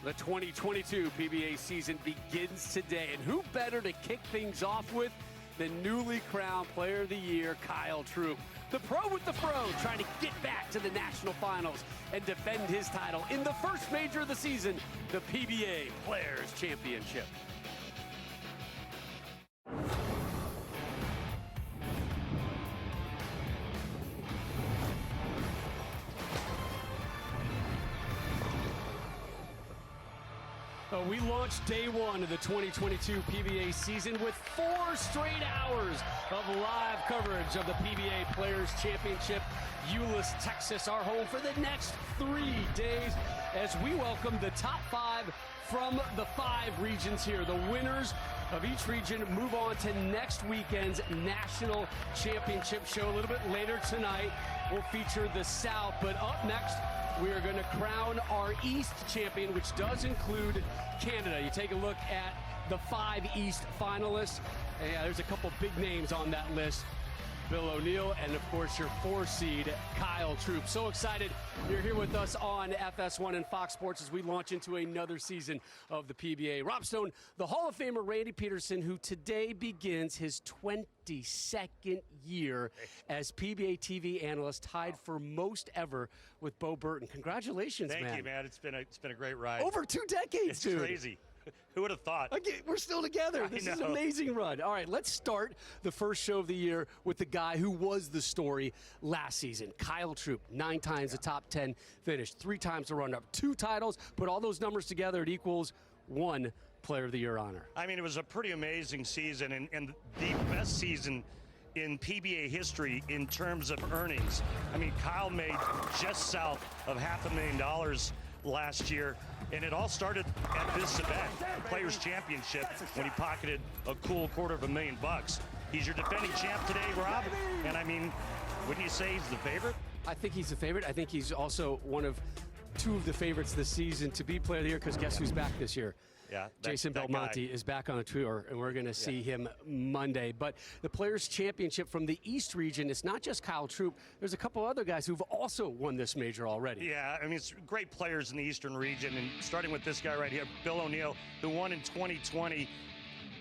The 2022 PBA season begins today, and who better to kick things off with than newly crowned Player of the Year, Kyle Troup. The pro with the fro, trying to get back to the national finals and defend his title in the first major of the season, the PBA Players Championship. We launched day one of the 2022 PBA season with 4 straight hours of live coverage of the PBA Players Championship. Euless, Texas, our home for the next 3 days as we welcome the top 5 from the 5 regions here. The winners of each region move on to next weekend's National Championship show. A little bit later tonight, we'll feature the South, but up next, we are going to crown our East champion, which does include Canada. You take a look at the 5 East finalists. Yeah, there's a couple big names on that list. Bill O'Neill, and of course your 4 seed, Kyle Troup. So excited you're here with us on FS1 and Fox Sports as we launch into another season of the PBA. Rob Stone, the Hall of Famer Randy Peterson, who today begins his 22nd year as PBA TV analyst, tied for most ever with Bo Burton. Congratulations, man. Thank you, man. It's been a great ride. Over 2 decades, dude. It's crazy. Who would have thought? Okay, we're still together. This is an amazing run. All right, let's start the first show of the year with the guy who was the story last season, Kyle Troup. 9 times a top 10 finish, 3 times the runner-up, 2 titles. Put all those numbers together, it equals 1 Player of the Year honor. I mean, it was a pretty amazing season and the best season in PBA history in terms of earnings. I mean, Kyle made just south of $500,000 last year, and it all started at this event, the Players Championship, when he pocketed a cool $250,000. He's your defending champ today, Rob, and I mean, wouldn't you say he's the favorite? I think he's the favorite. I think he's also one of 2 of the favorites this season to be Player of the Year, because guess who's back this year? Yeah, Jason Belmonte is back on the tour, and we're going to see him Monday. But the Players' Championship from the East region, it's not just Kyle Troup. There's a couple other guys who've also won this major already. Yeah, I mean, it's great players in the Eastern region, and starting with this guy right here, Bill O'Neill, who won in 2020.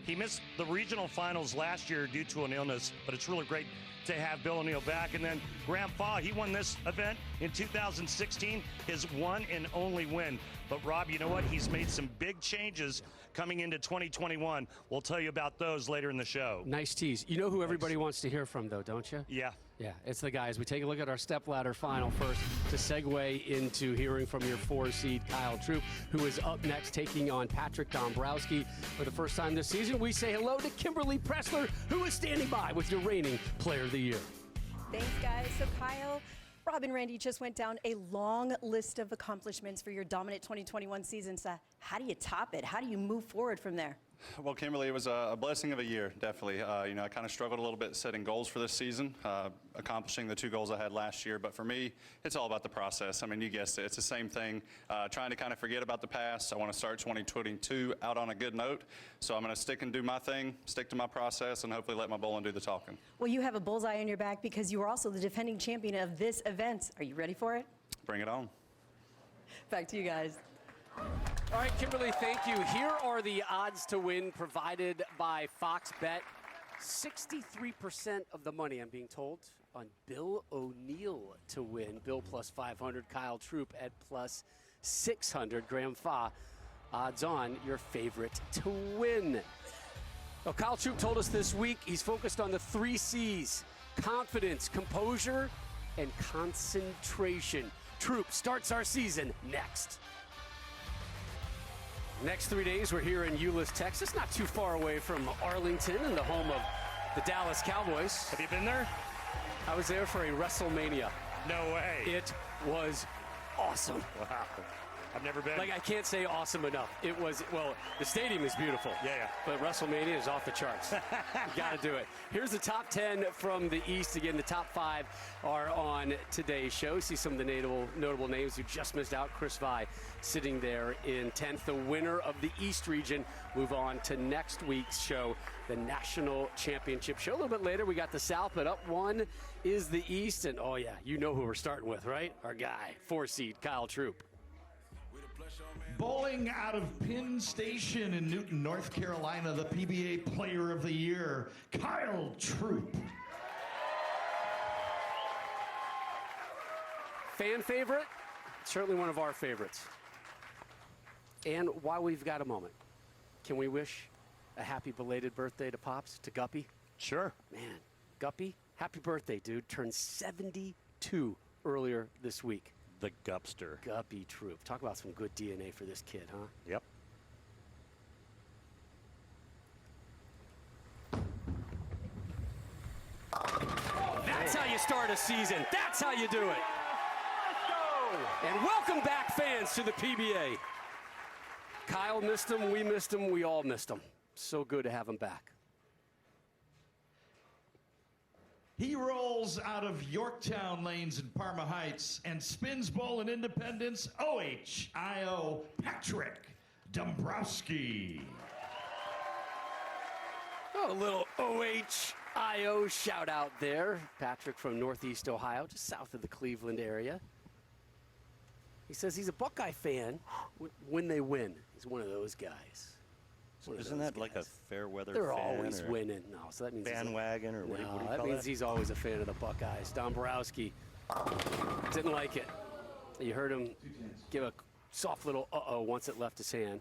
He missed the regional finals last year due to an illness, but it's really great to have Bill O'Neill back. And then Graham Fach, he won this event in 2016, his one and only win. But Rob, you know what? He's made some big changes coming into 2021. We'll tell you about those later in the show. Nice tease. You know who everybody wants to hear from, though, don't you? Yeah. Yeah, it's the guys. We take a look at our stepladder final first to segue into hearing from your 4 seed, Kyle Troup, who is up next taking on Patrick Dombrowski for the first time this season. We say hello to Kimberly Pressler, who is standing by with your reigning Player of the Year. Thanks, guys. So, Kyle, Rob and Randy just went down a long list of accomplishments for your dominant 2021 season. So how do you top it? How do you move forward from there? Well, Kimberly, it was a blessing of a year, definitely. I kind of struggled a little bit setting goals for this season, accomplishing the 2 goals I had last year. But for me, it's all about the process. I mean, you guessed it. It's the same thing, trying to kind of forget about the past. I want to start 2022 out on a good note. So I'm going to stick and do my thing, stick to my process, and hopefully let my bowling do the talking. Well, you have a bullseye on your back because you are also the defending champion of this event. Are you ready for it? Bring it on. Back to you guys. All right, Kimberly, thank you. Here are the odds to win provided by Fox Bet. 63% of the money, I'm being told, on Bill O'Neill to win. Bill plus 500, Kyle Troup at plus 600. Graham Fach, odds on your favorite to win. Well, Kyle Troup told us this week he's focused on the 3 C's: confidence, composure, and concentration. Troup starts our season next. Next 3 days, we're here in Euless, Texas, not too far away from Arlington and the home of the Dallas Cowboys. Have you been there? I was there for a WrestleMania. No way. It was awesome. Wow. I've never been. Like, I can't say awesome enough. It was, well, the stadium is beautiful. Yeah. But WrestleMania is off the charts. You got to do it. Here's the top 10 from the East. Again, the top 5 are on today's show. See some of the notable names who just missed out. Chris Vi sitting there in 10th. The winner of the East region move on to next week's show, the National Championship show. A little bit later, we got the South, but up 1 is the East. And, oh, yeah, you know who we're starting with, right? Our guy, 4 seed, Kyle Troup. Bowling out of Penn Station in Newton, North Carolina, the PBA Player of the Year, Kyle Troup. Fan favorite? Certainly one of our favorites. And while we've got a moment, can we wish a happy belated birthday to Pops, to Guppy? Sure. Man, Guppy, happy birthday, dude. Turned 72 earlier this week. The Gupster. Guppy Troup. Talk about some good DNA for this kid, huh? Yep. That's how you start a season. That's how you do it. And welcome back, fans, to the PBA. Kyle missed him, we missed him, we all missed him. So good to have him back. He rolls out of Yorktown lanes in Parma Heights and spins ball in Independence, OHIO, Patrick Dombrowski. Oh, a little OHIO shout out there. Patrick from Northeast Ohio, just south of the Cleveland area. He says he's a Buckeye fan when they win. He's one of those guys. Isn't that like a fair weather They're fan? always winning. No, so that means bandwagon, or what do you that call means that? he's always a fan of the Buckeyes. Dombrowski didn't like it. You heard him give a soft little uh-oh once it left his hand.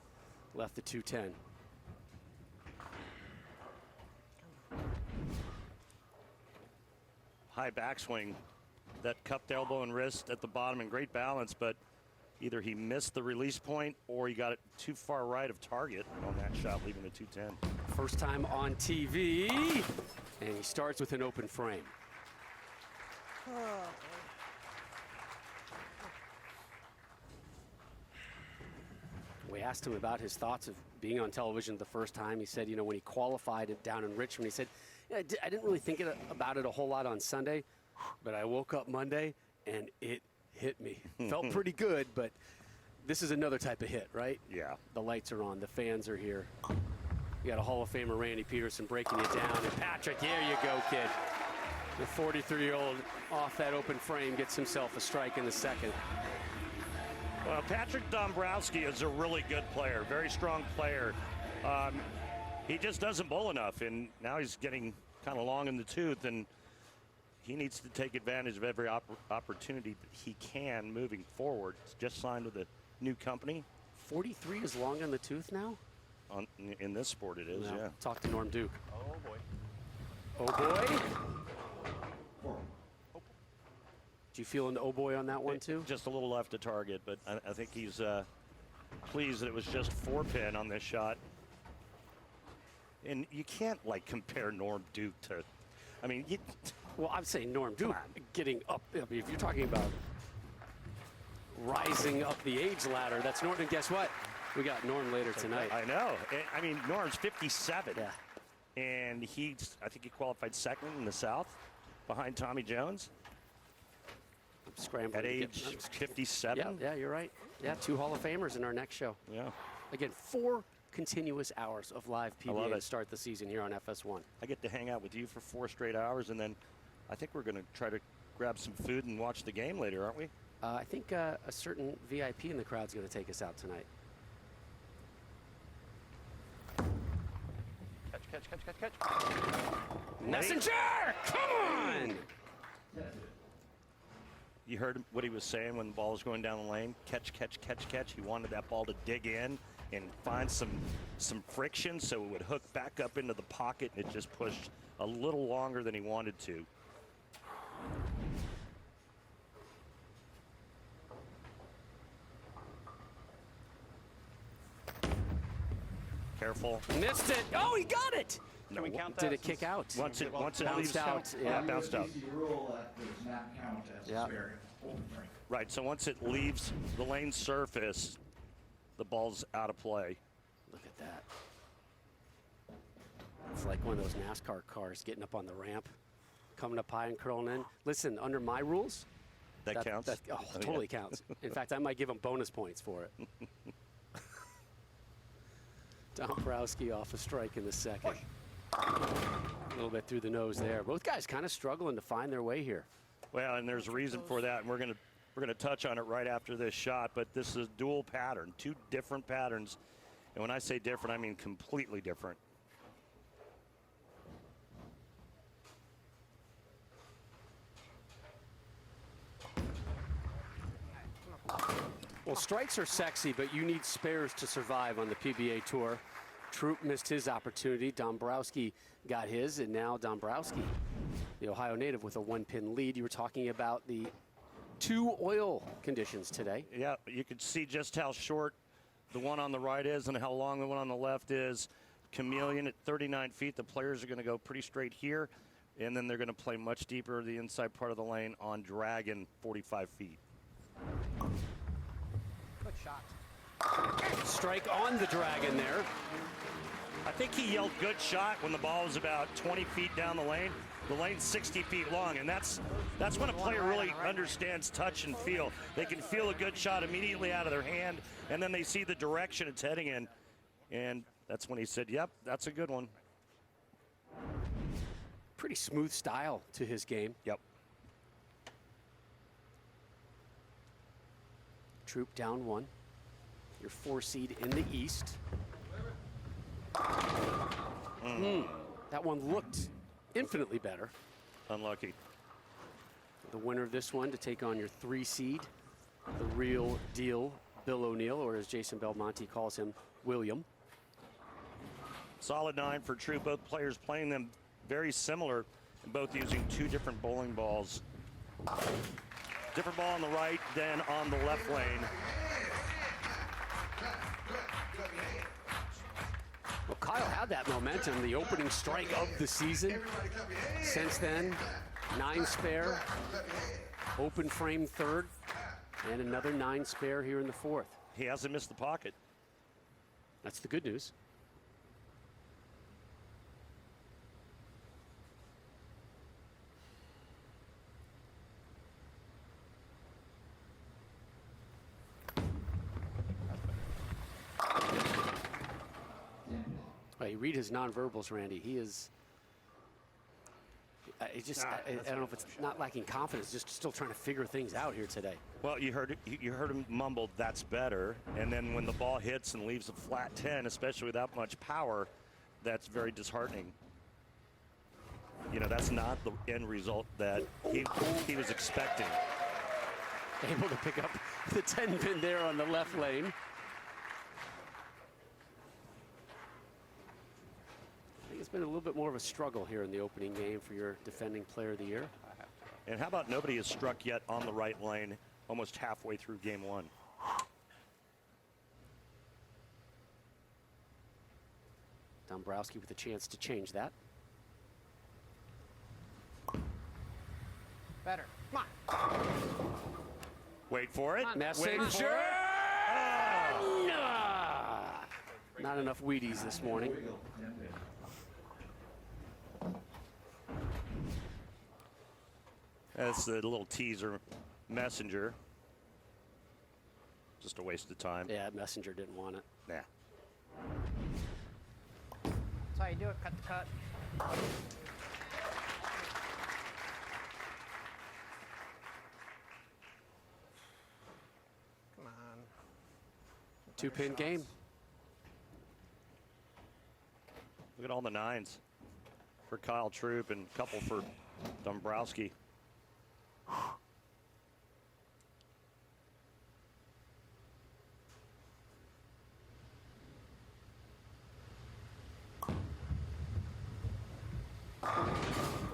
Left the 210. High backswing. That cupped elbow and wrist at the bottom in great balance, but either he missed the release point or he got it too far right of target on that shot, leaving the 210. First time on TV, and he starts with an open frame. We asked him about his thoughts of being on television the first time. He said, you know, when he qualified down in Richmond, he said, yeah, I didn't really think about it a whole lot on Sunday, but I woke up Monday and it hit me. Felt pretty good, but this is another type of hit, right? Yeah. The lights are on, the fans are here. You got a Hall of Famer, Randy Peterson, breaking you down. And Patrick, there you go, kid. The 43-year-old off that open frame gets himself a strike in the second. Well, Patrick Dombrowski is a really good player, very strong player. He just doesn't bowl enough, and now he's getting kind of long in the tooth, and he needs to take advantage of every opportunity that he can moving forward. He's just signed with a new company. 43 is long in the tooth now? In this sport it is, No. yeah. Talk to Norm Duke. Oh, boy. Oh, boy. Do you feel an oh, boy on that one, too? Just a little left to target, but I think he's pleased that it was just 4-pin on this shot. And you can't, like, compare Norm Duke to, I mean, Well, I'm saying Norm Duke getting up. I mean, if you're talking about rising up the age ladder, that's Norm. And guess what? We got Norm later tonight. I know. I mean, Norm's 57. Yeah. And I think he qualified second in the South behind Tommy Jones I'm scrambling. at age 57. Yeah, you're right. Yeah, 2 Hall of Famers in our next show. Yeah. Again, 4 continuous hours of live I love PBA to it. start the season here on FS1. I get to hang out with you for 4 straight hours, and then I think we're going to try to grab some food and watch the game later, aren't we? I think a certain VIP in the crowd's going to take us out tonight. Catch. Messenger! Come on! You heard what he was saying when the ball was going down the lane. Catch. He wanted that ball to dig in and find some friction so it would hook back up into the pocket, and it just pushed a little longer than he wanted to. Careful. Missed it. Oh, he got it! No, Did it kick out? Once it Bounced leaves out. Yeah, bounced out. Rule that does not count as Yeah. a spare open frame. Right, so once it leaves the lane surface, the ball's out of play. Look at that. It's like one of those NASCAR cars getting up on the ramp, coming up high and curling in. Listen, under my rules, That counts? Totally counts. In fact, I might give him bonus points for it. Dombrowski off a strike in the second. A little bit through the nose there. Both guys kind of struggling to find their way here. Well, and there's a reason for that, and we're going to We're going to touch on it right after this shot, but this is a dual pattern, 2 different patterns. And when I say different, I mean completely different. Well, strikes are sexy, but you need spares to survive on the PBA Tour. Troup missed his opportunity. Dombrowski got his, and now Dombrowski, the Ohio native, with a 1-pin lead. You were talking about the 2 oil conditions today. Yeah, you could see just how short the one on the right is and how long the one on the left is. Chameleon at 39 feet. The players are going to go pretty straight here, and then they're going to play much deeper the inside part of the lane on Dragon, 45 feet. Good shot. Strike on the Dragon there. I think he yelled good shot when the ball was about 20 feet down the lane. The lane's 60 feet long, and that's when a player really understands touch and feel. They can feel a good shot immediately out of their hand, and then they see the direction it's heading in, and that's when he said, yep, that's a good one. Pretty smooth style to his game. Yep. Troup down 1. Your 4 seed in the East. That one looked infinitely better. Unlucky. The winner of this one to take on your 3 seed, the real deal, Bill O'Neill, or as Jason Belmonte calls him, William. Solid 9 for Troup. Both players playing them very similar, and both using 2 different bowling balls. Different ball on the right than on the left lane. Well, Kyle had that momentum, the opening strike of the season. Since then, 9 spare, open frame 3rd, and another 9 spare here in the 4th. He hasn't missed the pocket. That's the good news. Well, you read his nonverbals, Randy. He is. I don't know if it's not lacking confidence, just still trying to figure things out here today. Well, you heard him mumble, "That's better," and then when the ball hits and leaves a flat 10, especially without much power, that's very disheartening. You know, that's not the end result that he was expecting. Able to pick up the 10-pin there on the left lane. I think it's been a little bit more of a struggle here in the opening game for your defending player of the year. And how about nobody has struck yet on the right lane almost halfway through game 1? Dombrowski with a chance to change that. Better. Come on. Wait for it. Messenger! Not enough Wheaties this morning. That's the little teaser. Messenger. Just a waste of time. Yeah, Messenger didn't want it. Nah. That's how you do it. Cut the cut. Come on. 2-pin game. Look at all the 9s for Kyle Troup and a couple for Dombrowski.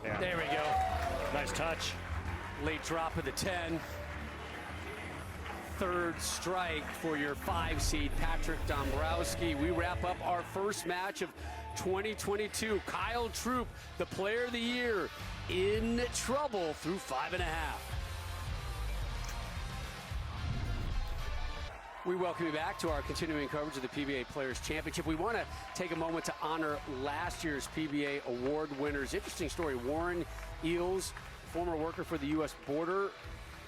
Yeah. There we go. Nice touch. Late drop of the 10. 3rd strike for your 5 seed, Patrick Dombrowski. We wrap up our first match of 2022. Kyle Troup, the player of the year, in trouble through 5.5. We welcome you back to our continuing coverage of the PBA Players Championship. We want to take a moment to honor last year's PBA award winners. Interesting story. Warren Eels, former worker for the U.S. Border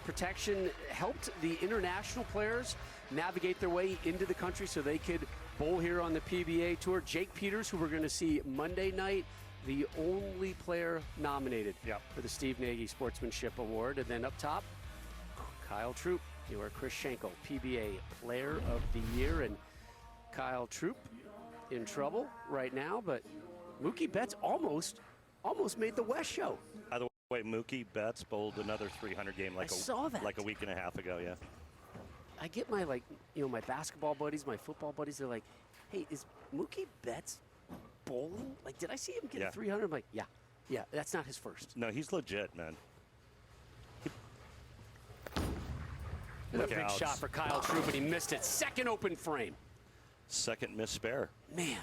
Protection, helped the international players navigate their way into the country so they could bowl here on the PBA Tour. Jake Peters, who we're going to see Monday night, the only player nominated for the Steve Nagy Sportsmanship Award. And then up top, Kyle Troup, your Chris Schenkel PBA Player of the Year, and Kyle Troup in trouble right now, but Mookie Betts almost made the West show. By the way, Mookie Betts bowled another 300 game like a week and a half ago. Yeah. I get my my basketball buddies, my football buddies. They're like, "Hey, is Mookie Betts bowling? Like, did I see him get 300?" I'm like, "Yeah, that's not his first." No, he's legit, man. A big shot for Kyle Troup, but he missed it. Second open frame. Second missed spare. Man.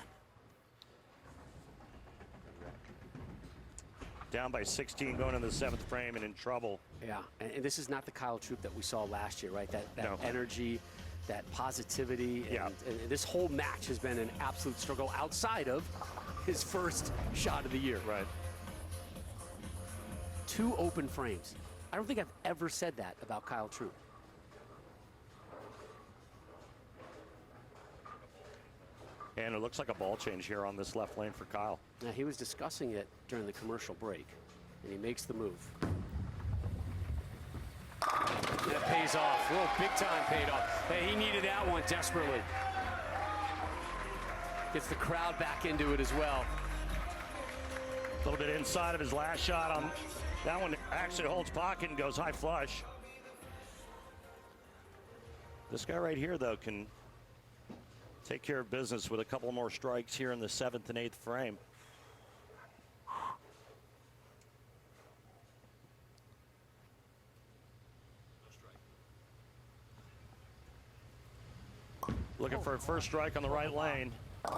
Down by 16 going in the 7th frame and in trouble. Yeah, and this is not the Kyle Troup that we saw last year, right? That No. energy, that positivity. Yeah. And this whole match has been an absolute struggle outside of his first shot of the year. Right. 2 open frames. I don't think I've ever said that about Kyle Troup. And it looks like a ball change here on this left lane for Kyle. Now, he was discussing it during the commercial break, and he makes the move. That pays off. Whoa, big time paid off. Hey, he needed that one desperately. Gets the crowd back into it as well. A little bit inside of his last shot on that one. Actually holds pocket and goes high flush. This guy right here, though, can take care of business with a couple more strikes here in the 7th and 8th frame. Looking for a first strike on the right lane.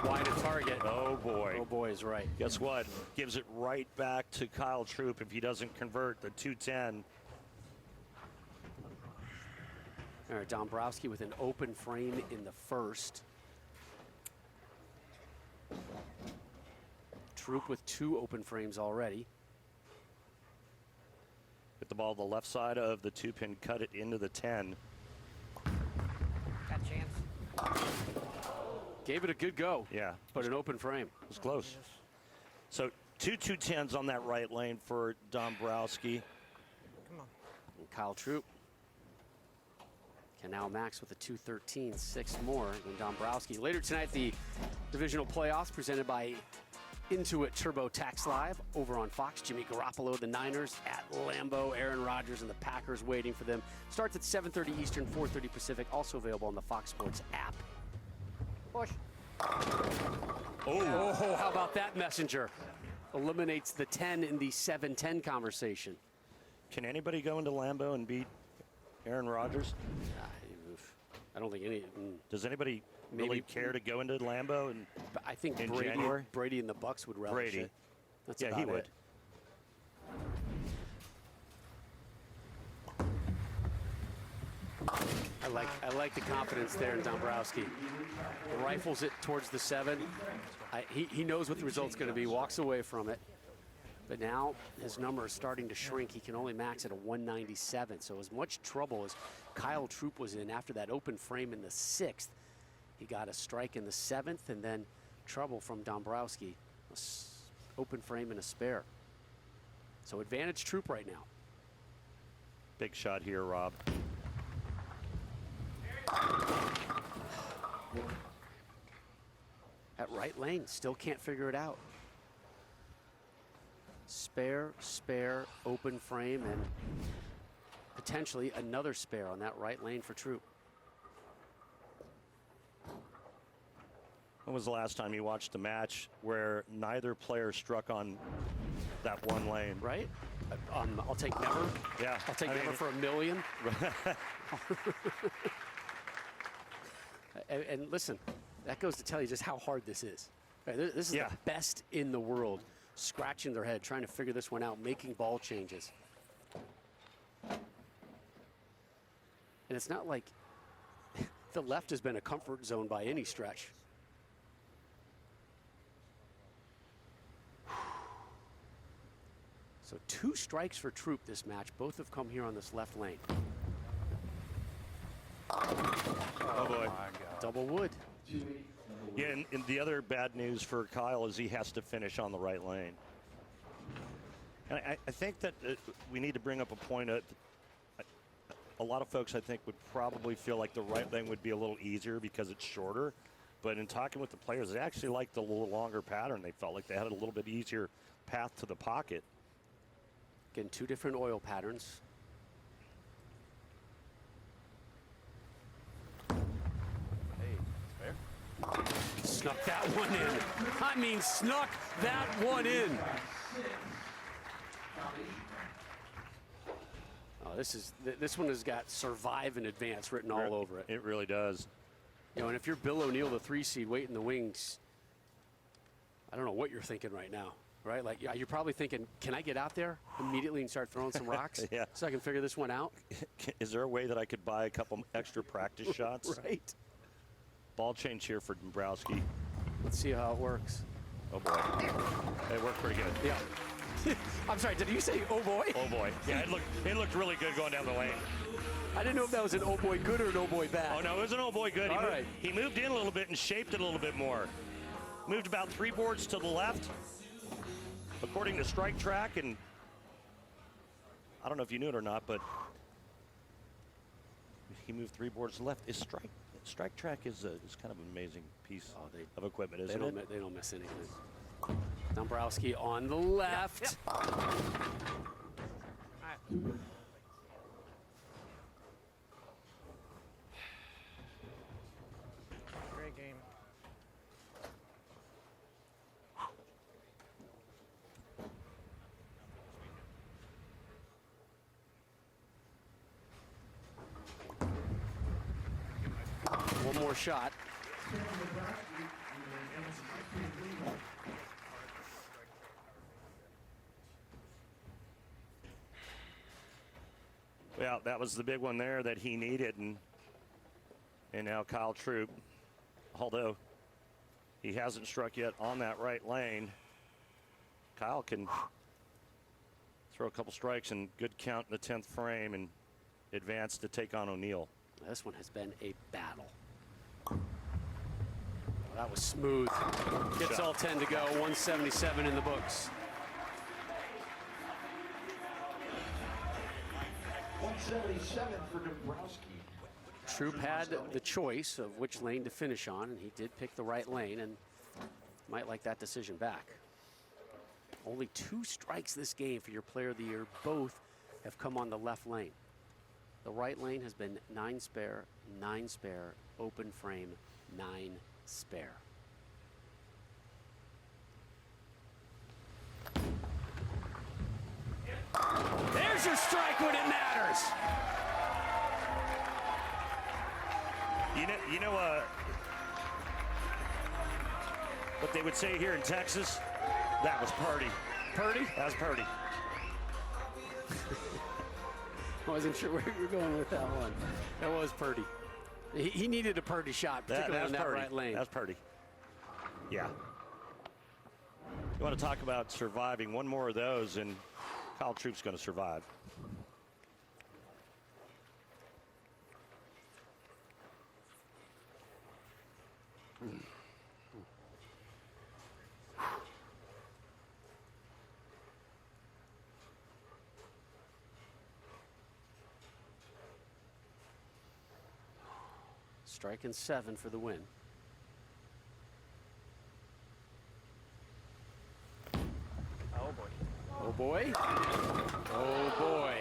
Wide of target. Oh boy. Oh boy is right. Guess what? Gives it right back to Kyle Troup if he doesn't convert the 210. All right, Dombrowski with an open frame in the first. Troup with 2 open frames already. Hit the ball to the left side of the 2-pin, cut it into the 10. Got a chance. Gave it a good go. Yeah. But an open frame. It was close. So 2 210s on that right lane for Dombrowski. Come on. And Kyle Troup can now max with a 213, 6 more than Dombrowski. Later tonight, the divisional playoffs presented by Intuit TurboTax Live over on Fox. Jimmy Garoppolo, the Niners at Lambeau. Aaron Rodgers and the Packers waiting for them. Starts at 7:30 Eastern, 4:30 Pacific. Also available on the Fox Sports app. Push. Oh, how about that messenger? Eliminates the 10 in the 7-10 conversation. Can anybody go into Lambeau and beat Aaron Rodgers? I don't think any. Does anybody really Maybe. care to go into Lambeau? And I think in January? Brady and the Bucks would relish Brady. it. That's Yeah, about he would. it. I like the confidence there in Dombrowski. Rifles it towards the 7. He knows what the result's going to be. Walks away from it. But now his number is starting to shrink. He can only max at a 197. So as much trouble as Kyle Troup was in after that open frame in the 6th, he got a strike in the 7th and then trouble from Dombrowski. Open frame and a spare. So advantage Troup right now. Big shot here, Rob. At right lane, still can't figure it out. Spare, open frame, and potentially another spare on that right lane for Troup. When was the last time you watched a match where neither player struck on that one lane? Right? I'll take never. Yeah. I'll take never for $1 million. and listen, that goes to tell you just how hard this is. Right, this is the best in the world, scratching their head, trying to figure this one out, making ball changes. And it's not like the left has been a comfort zone by any stretch. So 2 strikes for Troup this match. Both have come here on this left lane. Oh boy. Double wood. Yeah, and the other bad news for Kyle is he has to finish on the right lane. And I think that we need to bring up a point. a lot of folks, I think, would probably feel like the right lane would be a little easier because it's shorter. But in talking with the players, they actually liked the little longer pattern. They felt like they had a little bit easier path to the pocket. Again, 2 different oil patterns. Snuck that one in. I mean, snuck that one in. Oh, this one has got survive in advance written all over it. It really does. You know, and if you're Bill O'Neill, the 3 seed, waiting in the wings, I don't know what you're thinking right now, right? Like, yeah, you're probably thinking, can I get out there immediately and start throwing some rocks Yeah. so I can figure this one out? Is there a way that I could buy a couple extra practice shots? Right. Ball change here for Dombrowski. Let's see how it works. Oh boy, it worked pretty good. Yeah. I'm sorry, did you say oh boy? Oh boy, yeah, it looked really good going down the lane. I didn't know if that was an oh boy good or an oh boy bad. Oh no, it was an oh boy good. All right. He moved in a little bit and shaped it a little bit more. Moved about 3 boards to the left, according to Strike Track, and I don't know if you knew it or not, but he moved 3 boards to the left. Strike Track is kind of an amazing piece of equipment, isn't it? They don't miss anything. Dombrowski on the left. Great game. One more shot. Well, that was the big one there that he needed, and now Kyle Troup, although he hasn't struck yet on that right lane, Kyle can throw a couple strikes and good count in the 10th frame and advance to take on O'Neill. This one has been a battle. That was smooth. Gets all 10 to go. 177 in the books. 177 for Dombrowski. Troup had the choice of which lane to finish on, and he did pick the right lane, and might like that decision back. Only 2 strikes this game for your player of the year. Both have come on the left lane. The right lane has been 9 spare, 9 spare, open frame, 9 spare. There's your strike when it matters. You know what they would say here in Texas? That was Purdy. Purdy? That was Purdy. I wasn't sure where you were going with that one. That was Purdy. He needed a Purdy shot, particularly on that Purdy. right lane. That's Purdy. Yeah. You want to talk about surviving one more of those, and Kyle Troup's going to survive. Striking 7 for the win. Oh boy. Oh boy. Oh boy.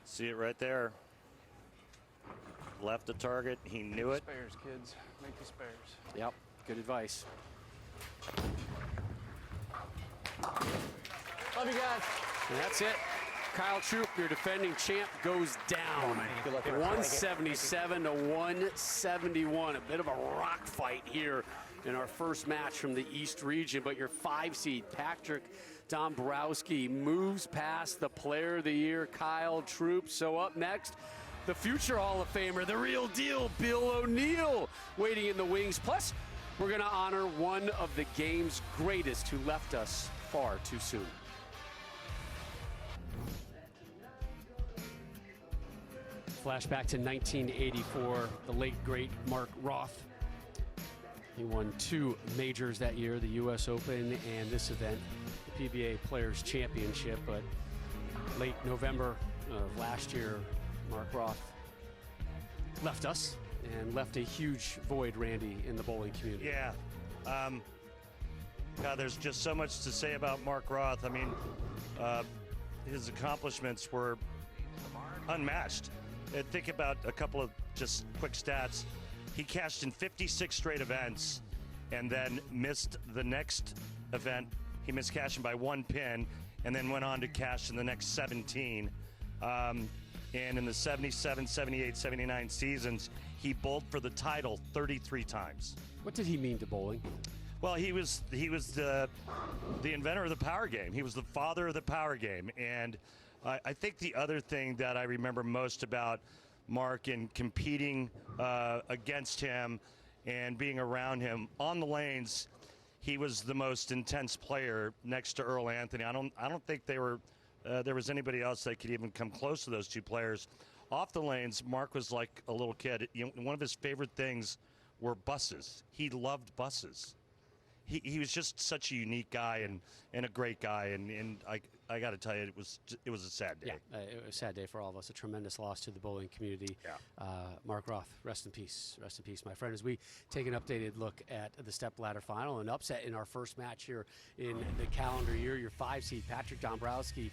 See it right there. Left the target. He knew it. Spares, kids. Make the spares. Yep, good advice. Love you guys. And that's it. Kyle Troup, your defending champ, goes down. Good luck. 177 to 171. A bit of a rock fight here in our first match from the East region. But your 5 seed, Patrick Dombrowski, moves past the player of the year, Kyle Troup. So up next, the future Hall of Famer, the real deal, Bill O'Neill, waiting in the wings. Plus, we're going to honor one of the game's greatest who left us far too soon. Flashback to 1984, the late, great Mark Roth. He won 2 majors that year, the U.S. Open and this event, the PBA Players Championship. But Late November of last year, Mark Roth left us and left a huge void, Randy, in the bowling community. Yeah. God, there's just so much to say about Mark Roth. I mean, his accomplishments were unmatched. And think about a couple of just quick stats. He cashed in 56 straight events and then missed the next event. He missed cashing by 1 pin and then went on to cash in the next 17. And in the 77, 78, 79 seasons, he bowled for the title 33 times. What did he mean to bowling? Well, he was the inventor of the power game. He was the father of the power game. And I think the other thing that I remember most about Mark and competing against him and being around him on the lanes, he was the most intense player next to Earl Anthony. I don't think there was anybody else that could even come close to those two players. Off the lanes, Mark was like a little kid. You know, one of his favorite things were buses. He loved buses. He was just such a unique guy and a great guy, and I got to tell you, it was a sad day. Yeah, it was a sad day for all of us. A tremendous loss to the bowling community. Yeah. Mark Roth, rest in peace. Rest in peace, my friend. As we take an updated look at the stepladder final, an upset in our first match here in the calendar year. Your 5 seed, Patrick Dombrowski,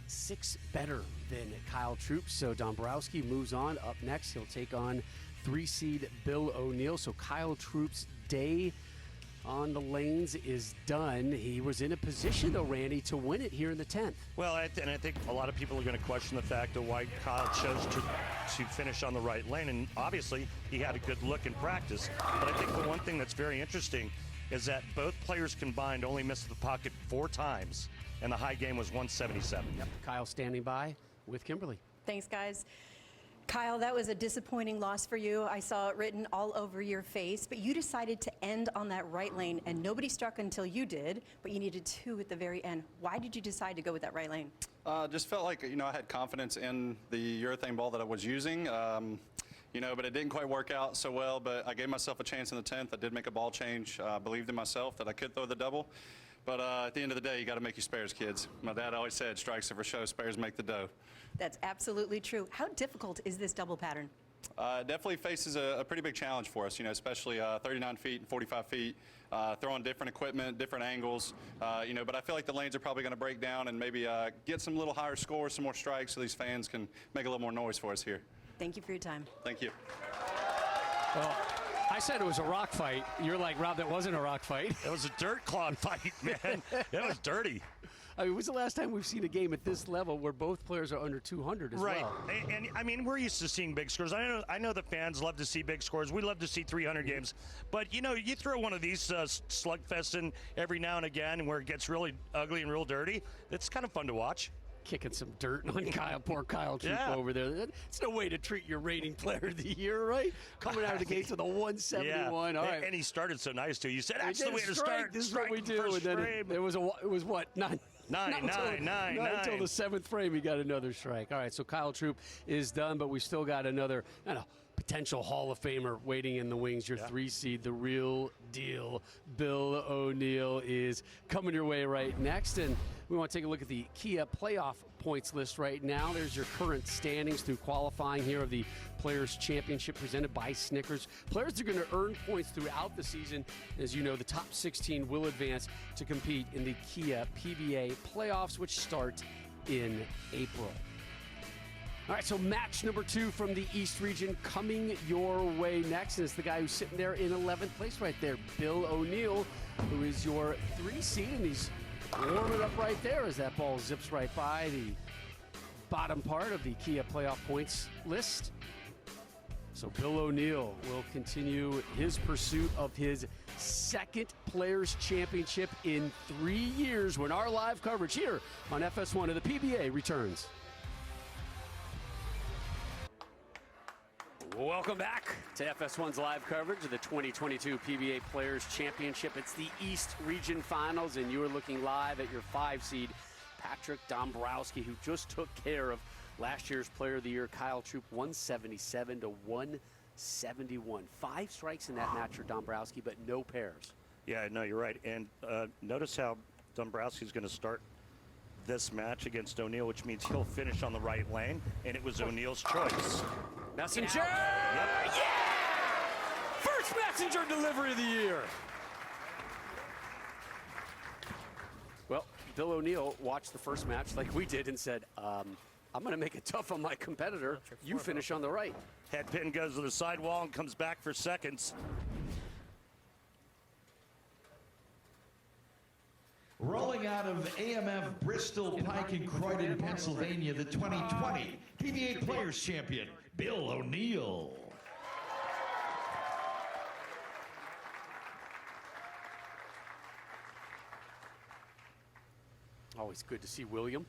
6 better than Kyle Troup. So Dombrowski moves on. Up next, he'll take on 3 seed Bill O'Neill. So Kyle Troup's day on the lanes is done. He was in a position, though, Randy, to win it here in the 10th. Well, and I think a lot of people are going to question the fact of why Kyle chose to finish on the right lane. And obviously, he had a good look in practice. But I think the one thing that's very interesting is that both players combined only missed the pocket 4 times, and the high game was 177. Yep. Kyle standing by with Kimberly. Thanks, guys. Kyle, that was a disappointing loss for you. I saw it written all over your face, but you decided to end on that right lane, and nobody struck until you did, but you needed 2 at the very end. Why did you decide to go with that right lane? Just felt like, I had confidence in the urethane ball that I was using. But it didn't quite work out so well, but I gave myself a chance in the 10th. I did make a ball change, believed in myself that I could throw the double. But at the end of the day, you got to make your spares, kids. My dad always said, strikes are for show, spares make the dough. That's absolutely true. How difficult is this double pattern? It definitely faces a pretty big challenge for us, especially 39 feet and 45 feet, throwing different equipment, different angles, but I feel like the lanes are probably going to break down and maybe get some little higher scores, some more strikes, so these fans can make a little more noise for us here. Thank you for your time. Thank you. Well, I said it was a rock fight. You're like, Rob, that wasn't a rock fight. It was a dirt clod fight, man. It was dirty. I mean, when's the last time we've seen a game at this level where both players are under 200 as well? Right, and I mean, we're used to seeing big scores. I know the fans love to see big scores. We love to see 300 games. But, you throw one of these slugfests in every now and again where it gets really ugly and real dirty, it's kind of fun to watch. Kicking some dirt on poor Kyle Troup over there. It's no way to treat your rating player of the year, right? Coming out of the gates with a 171. Yeah. All right. And he started so nice, too. You said that's the way to start. This is what we do. And then it was what? Nine until the 7th frame, he got another strike. All right, so Kyle Troup is done, but we still got another potential Hall of Famer waiting in the wings. Your 3 seed, the real deal, Bill O'Neill, is coming your way right next. And we want to take a look at the Kia playoff points list right now. There's your current standings through qualifying here of the Players' Championship presented by Snickers. Players are going to earn points throughout the season. As you know, the top 16 will advance to compete in the Kia PBA playoffs, which start in April. All right, so match number 2 from the East region coming your way next. And it's the guy who's sitting there in 11th place right there, Bill O'Neill, who is your 3 seed, and he's warming up right there as that ball zips right by the bottom part of the Kia playoff points list. So Bill O'Neill will continue his pursuit of his 2nd Players' Championship in 3 years when our live coverage here on FS1 of the PBA returns. Welcome back to FS1's live coverage of the 2022 PBA Players' Championship. It's the East Region Finals, and you are looking live at your 5 seed, Patrick Dombrowski, who just took care of last year's Player of the Year, Kyle Troup, 177 to 171. 5 strikes in that match for Dombrowski, but no pairs. Yeah, no, you're right. And notice how Dombrowski's going to start this match against O'Neal, which means he'll finish on the right lane, and it was O'Neal's choice. Messenger! Yeah! First messenger delivery of the year. Well, Bill O'Neal watched the first match like we did and said, I'm going to make it tough on my competitor. You finish on the right. Head pin goes to the sidewall and comes back for seconds. Rolling out of AMF Bristol, Pike, and Croydon, Pennsylvania, the 2020 PBA Players Champion, Bill O'Neal. Always good to see William.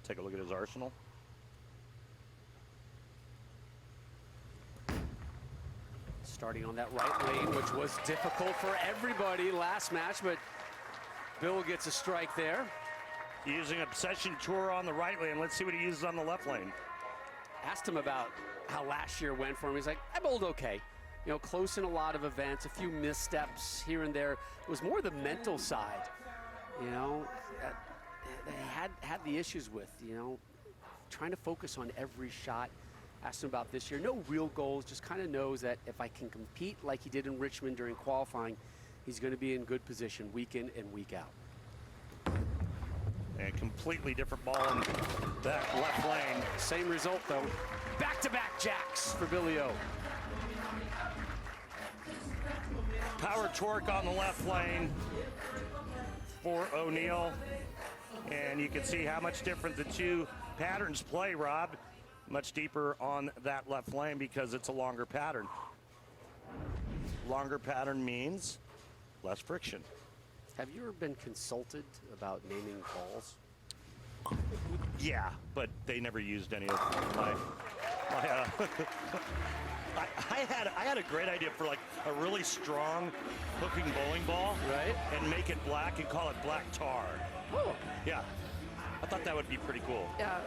Take a look at his arsenal. Starting on that right lane, which was difficult for everybody last match, but Bill gets a strike there. Using Obsession Tour on the right lane. Let's see what he uses on the left lane. Asked him about how last year went for him. He's like, I bowled okay. You know, close in a lot of events, a few missteps here and there. It was more the mental side, you know, that they had the issues with, you know, trying to focus on every shot. Asked him about this year. No real goals, just kind of knows that if I can compete like he did in Richmond during qualifying, he's going to be in good position week in and week out. And completely different ball in that left lane. Same result, though. Back-to-back jacks for Billy O. Power torque on the left lane for O'Neal. And you can see how much different the two patterns play, Rob. Much deeper on that left lane because it's a longer pattern. Longer pattern means less friction. Have you ever been consulted about naming balls? Yeah, but they never used any of my I had a great idea for like a really strong hooking bowling ball, right? And make it black and call it black tar. Oh, Yeah, I thought that would be pretty cool. yeah.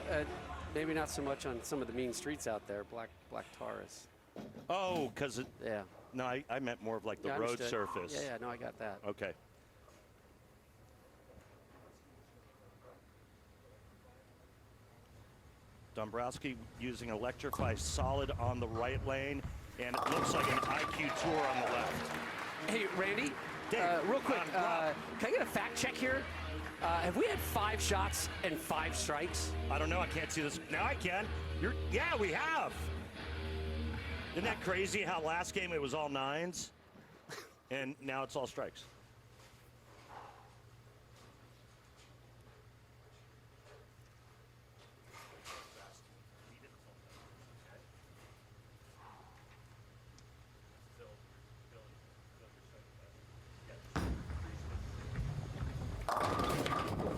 Maybe not so much on some of the mean streets out there. Black tar is. Oh, because it. Yeah. No, I meant more of like the Yeah, road understood. surface. Yeah, no, I got that. Okay. Dombrowski using Electrify solid on the right lane, and it looks like an IQ Tour on the left. Hey, Randy, Dave, real quick, Rob. can I get a fact check here? Have we had 5 shots and 5 strikes? I don't know. I can't see this. Now I can. Yeah, we have. Isn't that crazy how last game it was all 9s, and now it's all strikes?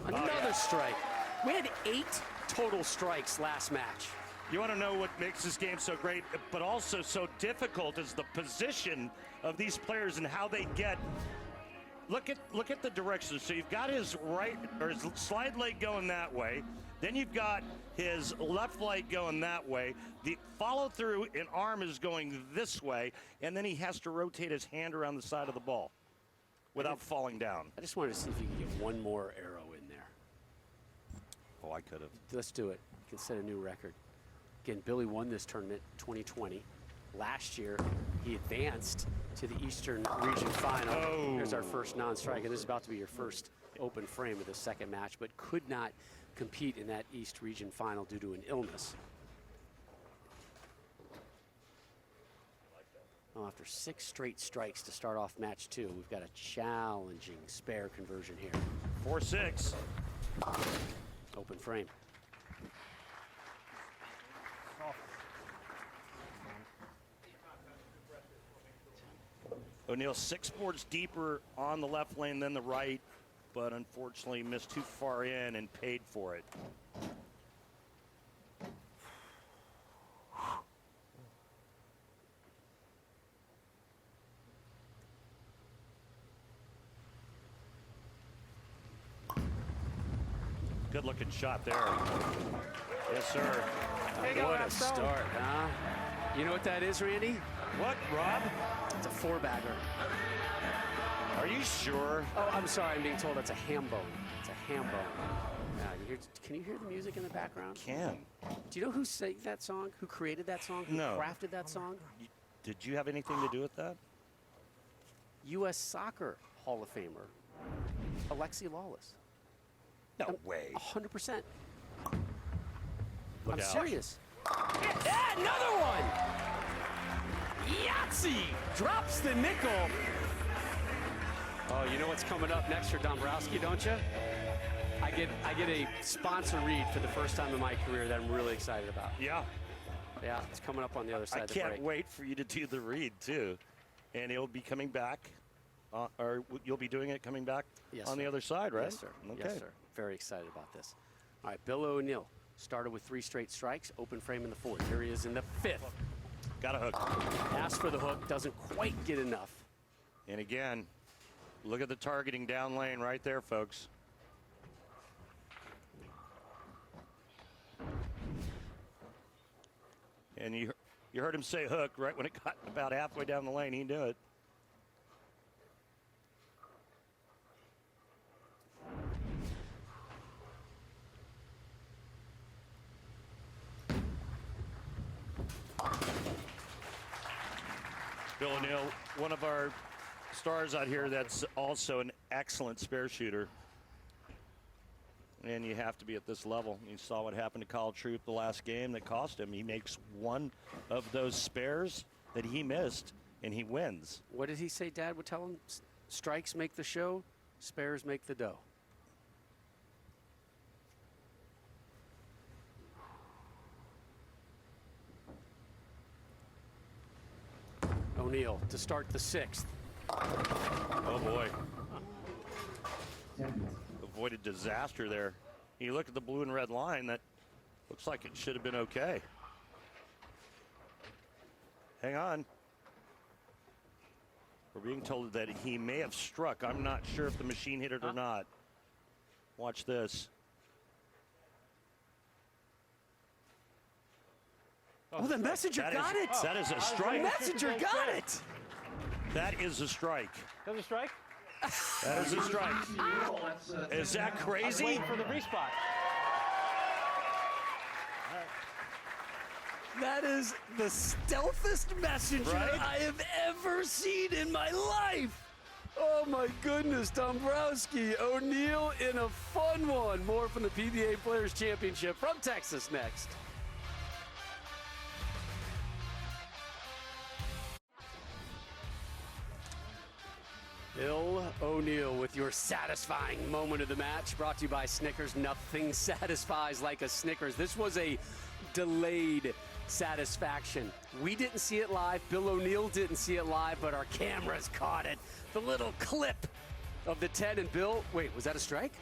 Another strike. We had 8 total strikes last match. You want to know what makes this game so great, but also so difficult, is the position of these players and how they get. Look at the direction. So you've got his right or his slide leg going that way. Then you've got his left leg going that way. The follow through and arm is going this way, and then he has to rotate his hand around the side of the ball without falling down. I just wanted to see if you could get one more arrow in there. Oh, I could have. Let's do it. You can set a new record. Again, Billy won this tournament 2020. Last year, he advanced to the Eastern Region Final. Oh. Here's our first non-strike, and this is about to be your first open frame of the second match, but could not compete in that East Region Final due to an illness. Well, after 6 straight strikes to start off match 2, we've got a challenging spare conversion here. 4-6. Open frame. O'Neal 6 boards deeper on the left lane than the right, but unfortunately missed too far in and paid for it. Good looking shot there. Yes, sir. What a start, huh? You know what that is, Randy? What, Rob? It's a four-bagger. Are you sure? Oh, I'm sorry. I'm being told it's a ham bone. It's a ham bone. Can you hear the music in the background? Can. Do you know who sang that song? Who created that song? Who No. crafted that song? Did you have anything to do with that? U.S. Soccer Hall of Famer, Alexi Lawless. No way. 100%. Look I'm out. serious. Yeah, another one! Yahtzee drops the nickel. Oh, you know what's coming up next for Dombrowski, don't you? I get a sponsor read for the first time in my career that I'm really excited about. Yeah. Yeah, it's coming up on the other side I of the break. can't wait for you to do the read, too. And it'll be coming back, or you'll be doing it coming back Yes, on sir. the other side, right? Yes, sir. Okay. Yes, sir. Very excited about this. All right, Bill O'Neill started with 3 straight strikes, open frame in the 4th. Here he is in the 5th. Got a hook. Asked for the hook, doesn't quite get enough. And again, look at the targeting down lane right there, folks. And you heard him say hook right when it got about halfway down the lane. He knew it. Bill O'Neill, one of our stars out here that's also an excellent spare shooter. And you have to be at this level. You saw what happened to Troup the last game that cost him. He makes one of those spares that he missed, and he wins. What did he say Dad would tell him? Strikes make the show, spares make the dough. O'Neill to start the 6th. Oh, boy. Avoided disaster there. You look at the blue and red line, that looks like it should have been okay. Hang on. We're being told that he may have struck. I'm not sure if the machine hit it or not. Watch this. Oh, the messenger got it! That is a strike. The messenger got it! That is a strike. Does a strike? That is a strike. Is that crazy? Waiting for the respot. That is the stealthest messenger Right? I have ever seen in my life. Oh my goodness, Dombrowski, O'Neill in a fun one. More from the PBA Players Championship from Texas next. Bill O'Neill with your satisfying moment of the match, brought to you by Snickers. Nothing satisfies like a Snickers. This was a delayed satisfaction. We didn't see it live. Bill O'Neill didn't see it live, but our cameras caught it. The little clip of the 10 and Bill. Wait, was that a strike?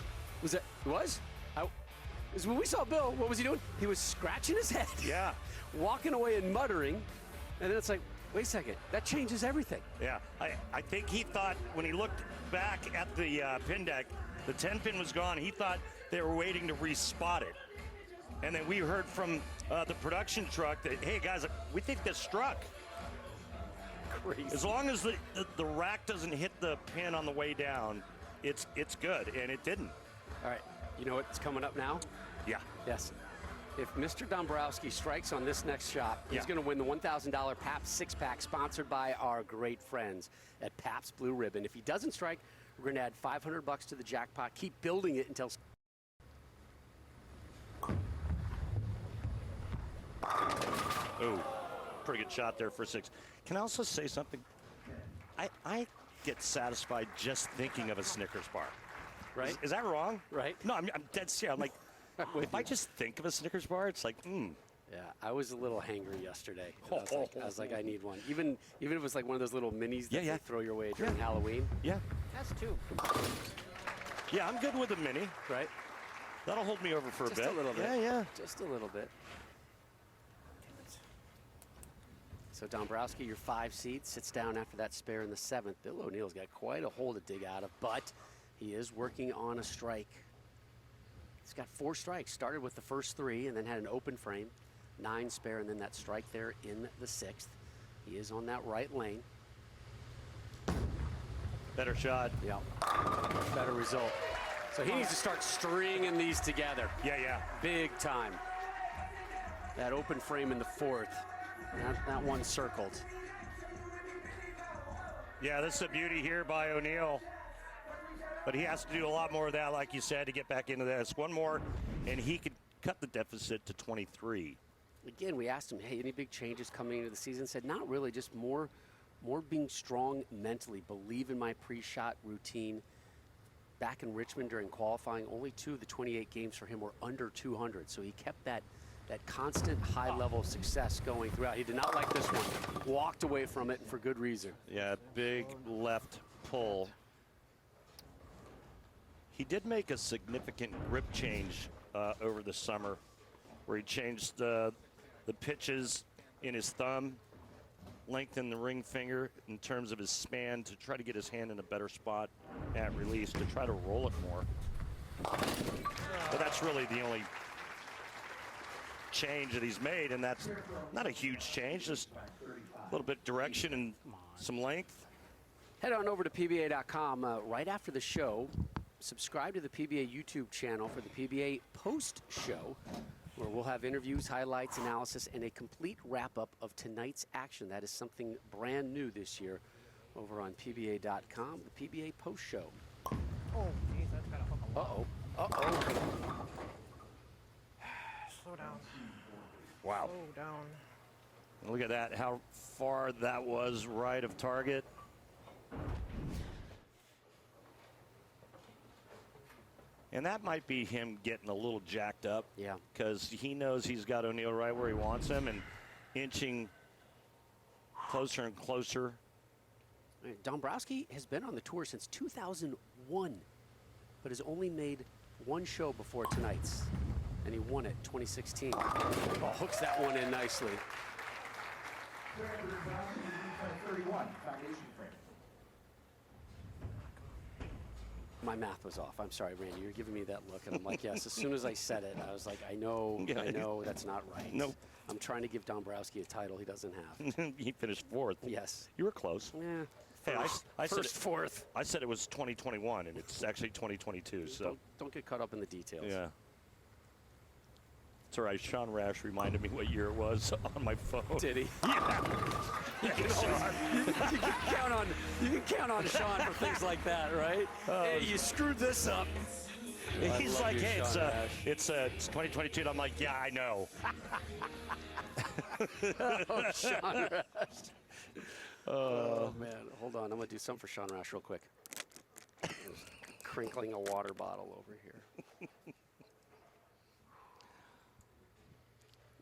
Was that? It was? When we saw Bill, what was he doing? He was scratching his head. Yeah. Walking away and muttering. And then it's like, wait a second, that changes everything. Yeah, I think he thought when he looked back at the pin deck, the 10 pin was gone. He thought they were waiting to respot it. And then we heard from the production truck that, hey guys, we think this struck. Crazy. As long as the rack doesn't hit the pin on the way down, it's good, and it didn't. All right, you know what's coming up now? Yeah. Yes. If Mr. Dombrowski strikes on this next shot, he's Yeah. going to win the $1,000 Pabst six-pack sponsored by our great friends at Pabst Blue Ribbon. If he doesn't strike, we're going to add $500 to the jackpot. Keep building it until... Oh, pretty good shot there for 6. Can I also say something? I get satisfied just thinking of a Snickers bar. Right? Is that wrong? Right. No, I'm dead serious. I'm like, if I just think of a Snickers bar, it's like, Yeah, I was a little hangry yesterday. I was like, I need one. Even if it was like one of those little minis that they throw your way during Halloween. Yeah. That's 2. Yeah, I'm good with a mini. Right? That'll hold me over for Just a bit. a little bit. Yeah. Just a little bit. So Dombrowski, your 5 seed, sits down after that spare in the 7th. Bill O'Neill's got quite a hole to dig out of, but he is working on a strike. He's got 4 strikes. Started with the first 3 and then had an open frame, 9 spare, and then that strike there in the 6th. He is on that right lane. Better shot. Yeah, better result. So he needs to start stringing these together. Yeah. Big time. That open frame in the fourth. That one circled. Yeah, this is a beauty here by O'Neal. But he has to do a lot more of that, like you said, to get back into this. One more, and he could cut the deficit to 23. Again, we asked him, hey, any big changes coming into the season? Said, not really, just more being strong mentally. Believe in my pre-shot routine. Back in Richmond during qualifying, only 2 of the 28 games for him were under 200. So he kept that constant high level of success going throughout. He did not like this one. Walked away from it, and for good reason. Yeah, big left pull. He did make a significant grip change over the summer, where he changed the pitches in his thumb, lengthened the ring finger in terms of his span to try to get his hand in a better spot at release, to try to roll it more. But that's really the only change that he's made, and that's not a huge change, just a little bit direction and some length. Head on over to PBA.com right after the show. Subscribe to the PBA YouTube channel for the PBA post show, where we'll have interviews, highlights, analysis, and a complete wrap-up of tonight's action. That is something brand new this year over on PBA.com, the PBA post show. Oh, geez, that's kind of Uh-oh. Uh-oh. Slow down. Wow. Slow down. Look at that, how far that was right of target. And that might be him getting a little jacked up. Yeah. Because he knows he's got O'Neal right where he wants him and inching closer and closer. Dombrowski has been on the tour since 2001, but has only made one show before tonight's, and he won it 2016. Oh, hooks that one in nicely. 31, foundation frame. My math was off. I'm sorry, Randy. You're giving me that look, and I'm like, yes. As soon as I said it, I was like, I know that's not right. Nope. I'm trying to give Dombrowski a title he doesn't have. He finished fourth. Yes. You were close. Yeah. Hey, I said First, fourth. I said it was 2021, and it's actually 2022. So Don't get caught up in the details. yeah. It's all right. Sean Rash reminded me what year it was on my phone. Did he? Yeah. You can count on Sean for things like that, right? Hey, you screwed this up. He's love like, you, hey, Sean it's 2022. And I'm like, yeah, I know. Oh, Sean Rash. Oh, man. Hold on. I'm going to do something for Sean Rash real quick. Crinkling a water bottle over here.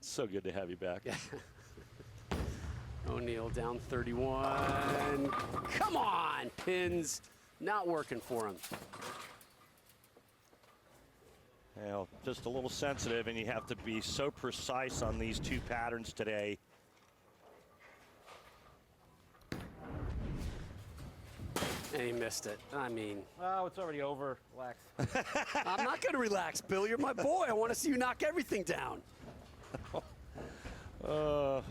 So good to have you back. O'Neal down 31. Come on, pins. Not working for him. Well, just a little sensitive, and you have to be so precise on these two patterns today. And he missed it. I mean, Oh, it's already over. Relax. I'm not going to relax, Bill. You're my boy. I want to see you knock everything down. Don't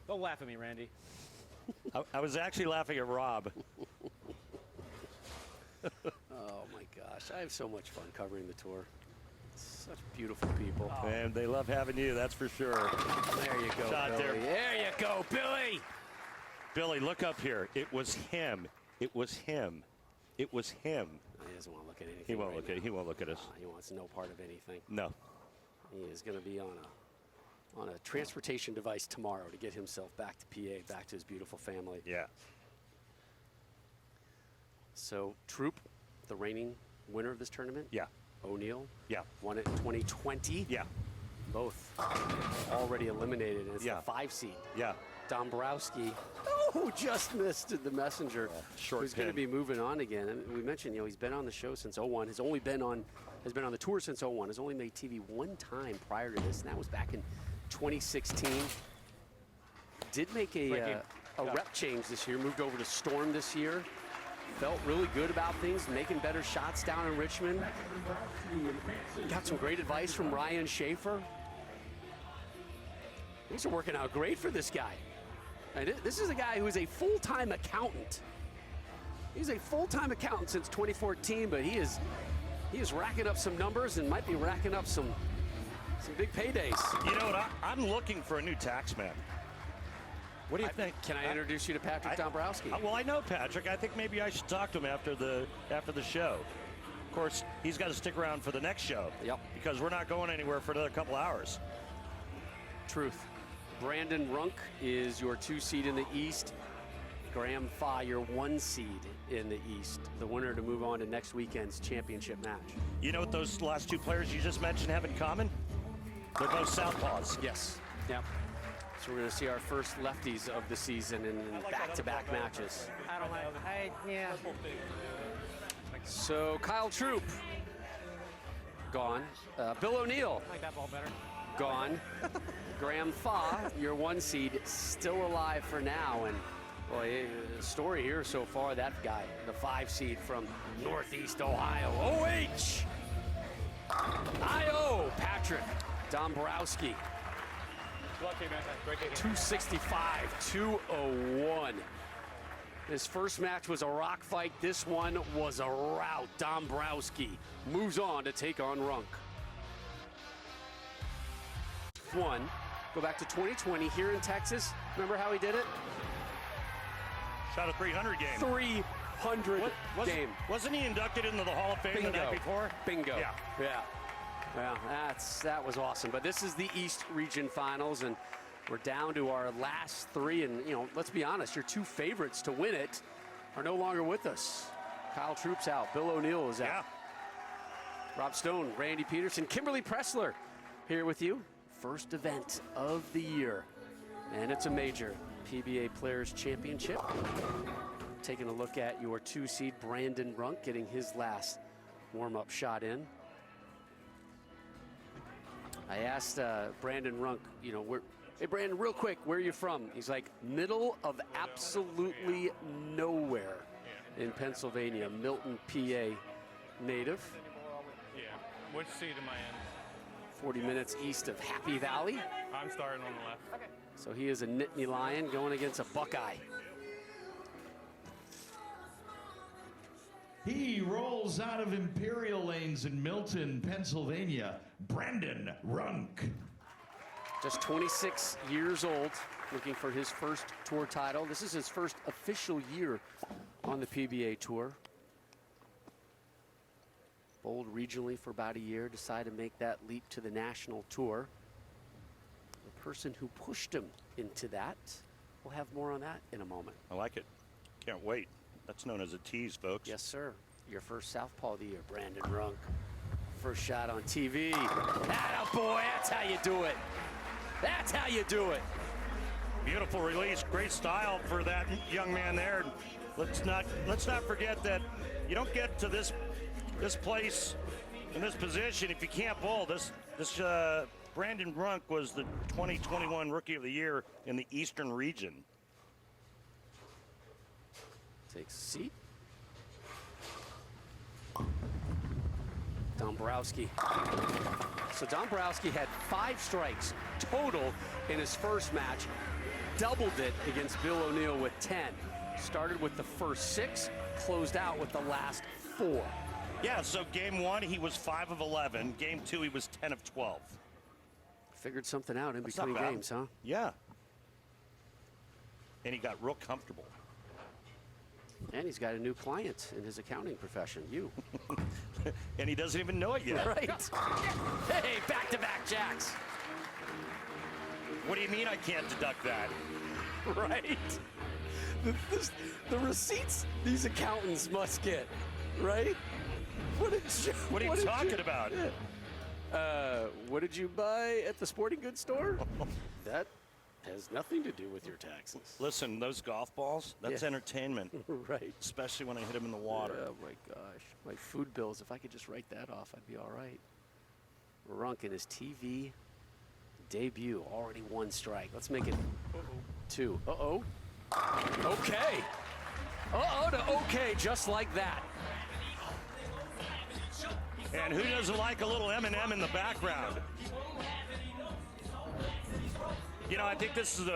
laugh at me, Randy. I was actually laughing at Rob. Oh, my gosh. I have so much fun covering the tour. Such beautiful people. And they love having you, that's for sure. There you go, Shot Billy. there. There you go, Billy. Billy, look up here. It was him. It was him. It was him. He doesn't want to look at anything. He won't right look now. at. He won't look at us. He wants no part of anything. No. He is going to be on a transportation device tomorrow to get himself back to PA, back to his beautiful family. Yeah. So Troup, the reigning winner of this tournament. Yeah. O'Neal. Yeah. Won it in 2020. Yeah. Both already eliminated. And it's Yeah. the 5 seed. Yeah. Dombrowski, just missed the messenger. Short Who's going to pin. be moving on again. And we mentioned, he's been on the show since 01. Has been on the tour since 01. Has only made TV one time prior to this, and that was back in 2016. Did make a rep change this year. Moved over to Storm this year. Felt really good about things, making better shots down in Richmond. Got some great advice from Ryan Schaefer. Things are working out great for this guy. And this is a guy who is a full-time accountant. He's a full-time accountant since 2014, but he is racking up some numbers and might be racking up some big paydays. You know what? I'm looking for a new tax man. What do you think? Can I introduce you to Patrick Dombrowski? Well, I know Patrick. I think maybe I should talk to him after the show. Of course, he's got to stick around for the next show. Yep. Because we're not going anywhere for another couple hours. Truth. Brandon Runk is your 2 seed in the East. Graham Fach, your 1 seed in the East. The winner to move on to next weekend's championship match. You know what those last 2 players you just mentioned have in common? They're both southpaws. Yes. Yep. So we're going to see our first lefties of the season in back-to-back matches. I don't like. Yeah. So Kyle Troup, gone. Bill O'Neill, I like that ball better. gone. Graham Fach, your 1 seed, still alive for now. And boy, the story here so far, that guy, the 5 seed from Northeast Ohio, OH! IO, Patrick Dombrowski. 265, 201. His first match was a rock fight. This one was a rout. Dombrowski moves on to take on Runk. Go back to 2020 here in Texas. Remember how he did it? Shot a 300 game. 300 game. Wasn't he inducted into the Hall of Fame the night before? Bingo. Yeah. Yeah. Well, that was awesome. But this is the East Region Finals, and we're down to our last 3. And, you know, let's be honest, your 2 favorites to win it are no longer with us. Kyle Troup's out. Bill O'Neill is out. Yeah. Rob Stone, Randy Peterson, Kimberly Pressler here with you. First event of the year. And it's a major PBA Players Championship. Taking a look at your 2 seed, Brandon Runk, getting his last warm-up shot in. I asked Brandon Runk, you know, hey, Brandon, real quick, where are you from? He's like, middle of absolutely nowhere in Pennsylvania, Milton, PA native. Yeah. Which seat am I in? 40 minutes east of Happy Valley. I'm starting on the left. Okay. So he is a Nittany Lion going against a Buckeye. He rolls out of Imperial Lanes in Milton, Pennsylvania, Brandon Runk. Just 26 years old, looking for his first tour title. This is his first official year on the PBA Tour. Bowled regionally for about a year, decided to make that leap to the national tour. The person who pushed him into that, we'll have more on that in a moment. I like it. Can't wait. That's known as a tease, folks. Yes, sir. Your first southpaw of the year, Brandon Runk. First shot on TV. Atta boy, that's how you do it. That's how you do it. Beautiful release, great style for that young man there. Let's not forget that you don't get to this place in this position if you can't bowl. This Brandon Runk was the 2021 Rookie of the Year in the Eastern region. Takes a seat. Dombrowski. So Dombrowski had 5 strikes total in his first match. Doubled it against Bill O'Neill with 10. Started with the first 6, closed out with the last 4. Yeah, so game 1 he was 5 of 11. Game 2 he was 10 of 12. Figured something out in That's between not bad. games, huh? Yeah. And he got real comfortable. And he's got a new client in his accounting profession, you. And he doesn't even know it yet. Right. Hey, back-to-back jacks. What do you mean I can't deduct that? Right. The receipts these accountants must get, right? What What are you talking about? What did you buy at the sporting goods store? That has nothing to do with your taxes. Listen, those golf balls, that's Yeah. entertainment. Right. Especially when I hit them in the water. Oh my gosh. My food bills, if I could just write that off, I'd be all right. Runk in his TV debut, already 1 strike. Let's make it 2. Uh-oh. Okay. Uh-oh to okay, just like that. And who doesn't like a little M&M in the background? You know, I think this is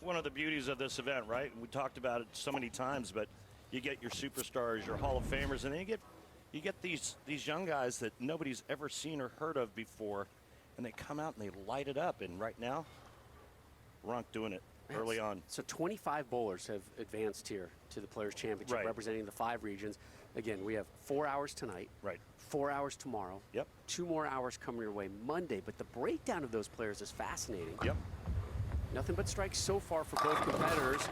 one of the beauties of this event, right? We talked about it so many times, but you get your superstars, your Hall of Famers, and then you get these young guys that nobody's ever seen or heard of before, and they come out and they light it up. And right now, Runk doing it early on. So 25 bowlers have advanced here to the Players' Championship, Right. representing the 5 regions. Again, we have 4 hours tonight. Right. 4 hours tomorrow. Yep. 2 more hours coming your way Monday. But the breakdown of those players is fascinating. Yep. Nothing but strikes so far for both competitors.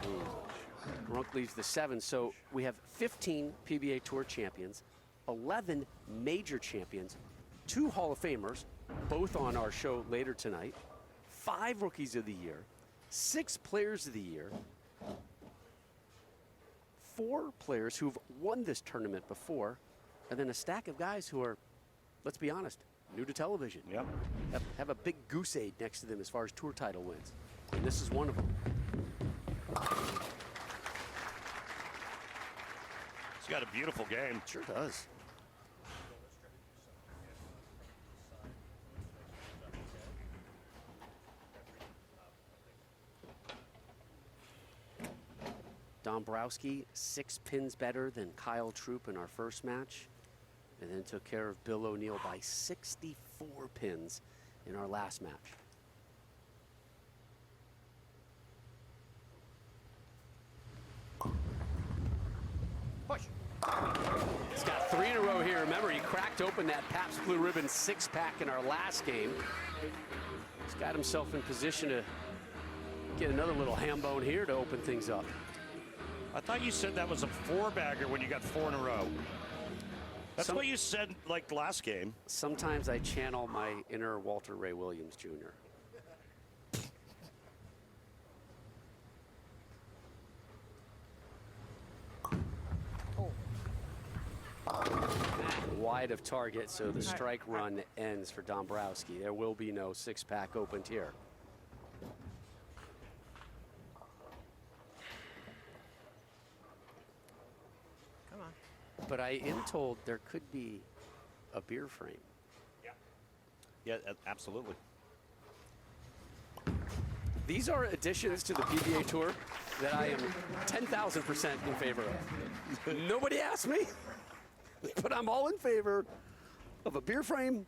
Runk leads the 7. So we have 15 PBA Tour champions, 11 major champions, 2 Hall of Famers, both on our show later tonight, 5 Rookies of the Year, 6 Players of the Year, 4 players who've won this tournament before, and then a stack of guys who are, let's be honest, new to television. Yep. Have a big goose egg next to them as far as tour title wins. And this is one of them. He's got a beautiful game. Sure does. Dombrowski, 6 pins better than Kyle Troup in our first match, and then took care of Bill O'Neill by 64 pins in our last match. Push. He's got 3 in a row here. Remember, he cracked open that Pabst Blue Ribbon 6-pack in our last game. He's got himself in position to get another little ham bone here to open things up. I thought you said that was a 4-bagger when you got 4 in a row. That's what you said like last game. Sometimes I channel my inner Walter Ray Williams Jr. Wide of target, so the strike run ends for Dombrowski. There will be no 6-pack opened here. Come on. But I am told there could be a beer frame. Yeah, absolutely. These are additions to the PBA Tour that I am 10,000% in favor of. Nobody asked me, but I'm all in favor of a beer frame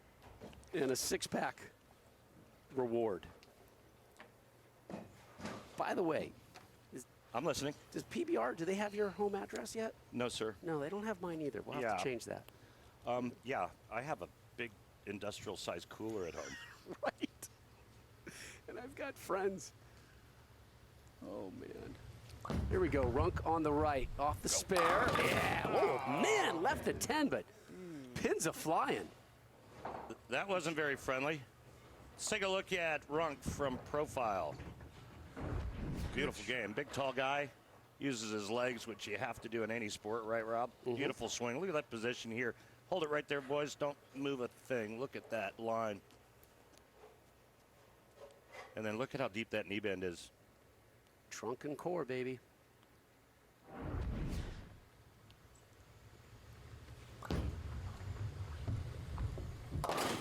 and a 6-pack reward. By the way, I'm listening. does PBR, do they have your home address yet? No, sir. No, they don't have mine either. We'll have Yeah. to change that. Yeah, I have a big industrial-sized cooler at home. Right. And I've got friends. Oh, man. Here we go. Runk on the right. Off the spare. Yeah. Oh, man. Left at 10, but pins a flying. That wasn't very friendly. Let's take a look at Runk from profile. Beautiful game. Big, tall guy. Uses his legs, which you have to do in any sport, right, Rob? Beautiful swing. Look at that position here. Hold it right there, boys. Don't move a thing. Look at that line. And then look at how deep that knee bend is. Trunk and core, baby.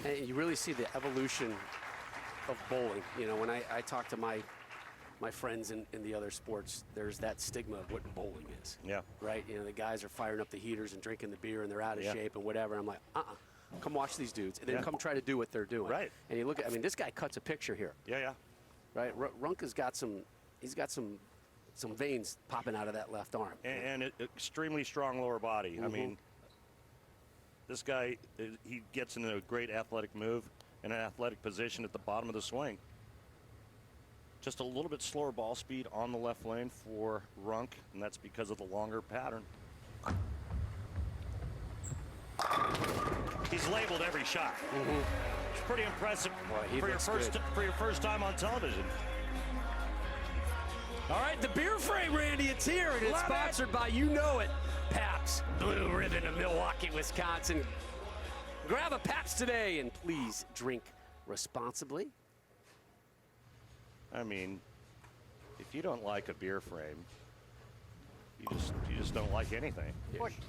And you really see the evolution of bowling. You know, when I talk to my friends in the other sports, there's that stigma of what bowling is. Yeah. Right? You know, the guys are firing up the heaters and drinking the beer and they're out of Yeah. shape and whatever. I'm like, come watch these dudes. And then Yeah. come try to do what they're doing. Right. And you look at, I mean, this guy cuts a picture here. Yeah, yeah. Right? Runk has got some veins popping out of that left arm. And extremely strong lower body. I mean, this guy, he gets into a great athletic move and an athletic position at the bottom of the swing. Just a little bit slower ball speed on the left lane for Runk, and that's because of the longer pattern. He's labeled every shot. It's pretty impressive he for your first time on television. All right, the beer frame, Randy, it's here, and it's sponsored by, you know it, Pabst Blue Ribbon of Milwaukee, Wisconsin. Grab a Pabst today, and please drink responsibly. I mean, if you don't like a beer frame, you just don't like anything.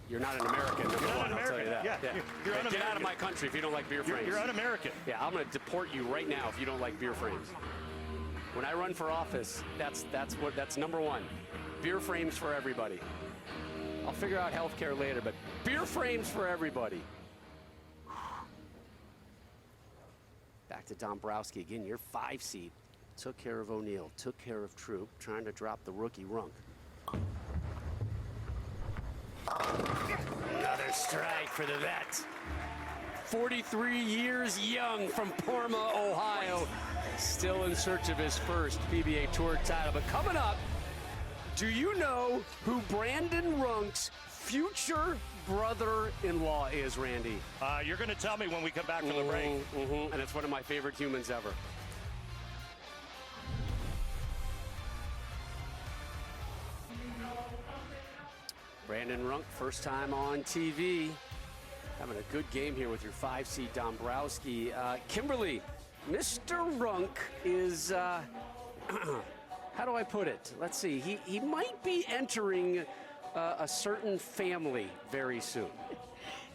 You're not an American, number one, I'll tell you that. Yeah, you're Get un-American. out of my country if you don't like beer frames. You're un-American. Yeah, I'm going to deport you right now if you don't like beer frames. When I run for office, that's number one. Beer frames for everybody. I'll figure out healthcare later, but beer frames for everybody. Back to Dombrowski again, your 5 seed. Took care of O'Neal, took care of Troup, trying to drop the rookie Runk. Another strike for the vet. 43 years young from Parma, Ohio. Still in search of his first PBA Tour title. But coming up, do you know who Brandon Runk's future brother-in-law is, Randy? You're going to tell me when we come back from the break. And it's one of my favorite humans ever. Brandon Runk, first time on TV. Having a good game here with your 5 seed Dombrowski. Kimberly, Mr. Runk is, how do I put it? Let's see, he might be entering a certain family very soon.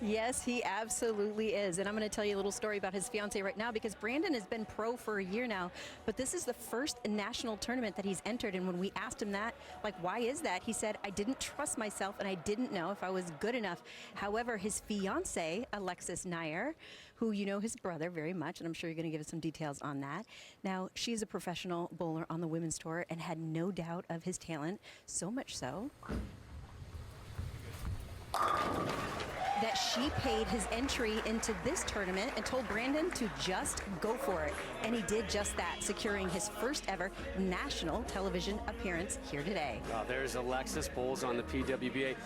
Yes, he absolutely is. And I'm going to tell you a little story about his fiance right now, because Brandon has been pro for a year now, but this is the first national tournament that he's entered. And when we asked him that, like, why is that? He said, I didn't trust myself and I didn't know if I was good enough. However, his fiance, Alexis Nair, who you know his brother very much, and I'm sure you're going to give us some details on that. Now, she's a professional bowler on the women's tour and had no doubt of his talent, so much so that she paid his entry into this tournament and told Brandon to just go for it. And he did just that, securing his first ever national television appearance here today. Oh, there's Alexis, bowls on the PWBA.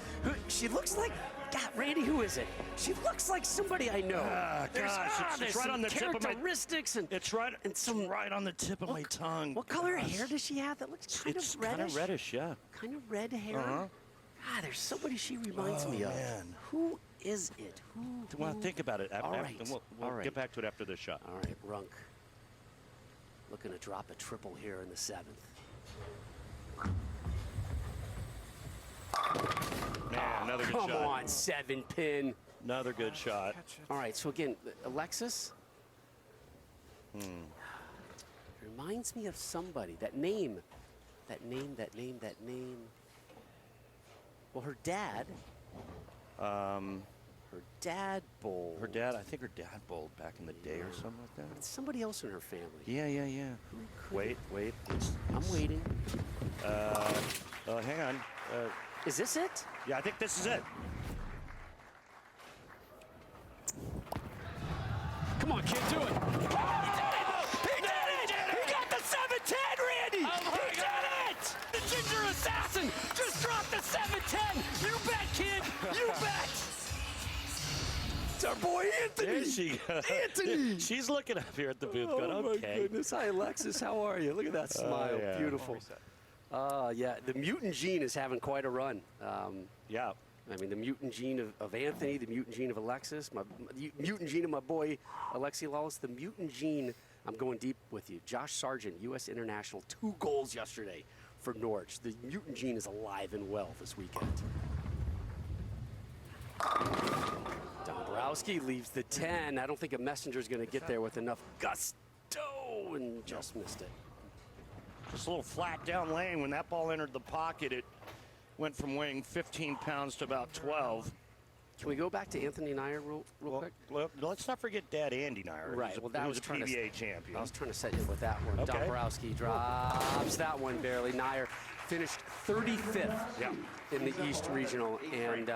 She looks like, God, Randy, who is it? She looks like somebody I know. It's right on the tip of my characteristics and It's right. It's right on the tip of my tongue. What color hair does she have? That looks kind of reddish. Kind of reddish, yeah. Kind of red hair. God, there's somebody she reminds me of. Man. Who is it? Well, think about it. All right. And we'll get back to it after this shot. All right, Runk. Looking to drop a triple here in the 7th. Man, another good shot. Come on, 7-pin. Another good shot. All right, so again, Alexis. Reminds me of somebody. That name. Well, her dad. Her dad bowled. Her dad, I think her dad bowled back in the day or something like that. It's somebody else in her family. Yeah. Wait. I'm waiting. Hang on. Is this it? Yeah, I think this is it. Come on, kid, do it. He did it! He got the 7-10, Randy! He did it! The ginger assassin just dropped the 7-10! You bet, kid! You bet! It's our boy Anthony! There she goes. Anthony! She's looking up here at the booth going, okay. My goodness. Hi, Alexis. How are you? Look at that smile. Yeah. Beautiful. Yeah, the mutant gene is having quite a run. Yeah. I mean, the mutant gene of Anthony, the mutant gene of Alexis, my mutant gene of my boy, Alexi Lawless, the mutant gene, I'm going deep with you. Josh Sargent, U.S. International, 2 goals yesterday for Norwich. The mutant gene is alive and well this weekend. Dombrowski leaves the 10. I don't think a messenger's going to get there with enough gusto, and just missed it. Just a little flat down lane. When that ball entered the pocket, it went from weighing 15 pounds to about 12. Can we go back to Anthony Nair real quick? Well, let's not forget Dad Andy Nair. Right. Well, that was a PBA champion. I was trying to set you with that one. Okay. Dombrowski drops that one barely. Nair finished 35th in the East Regional, and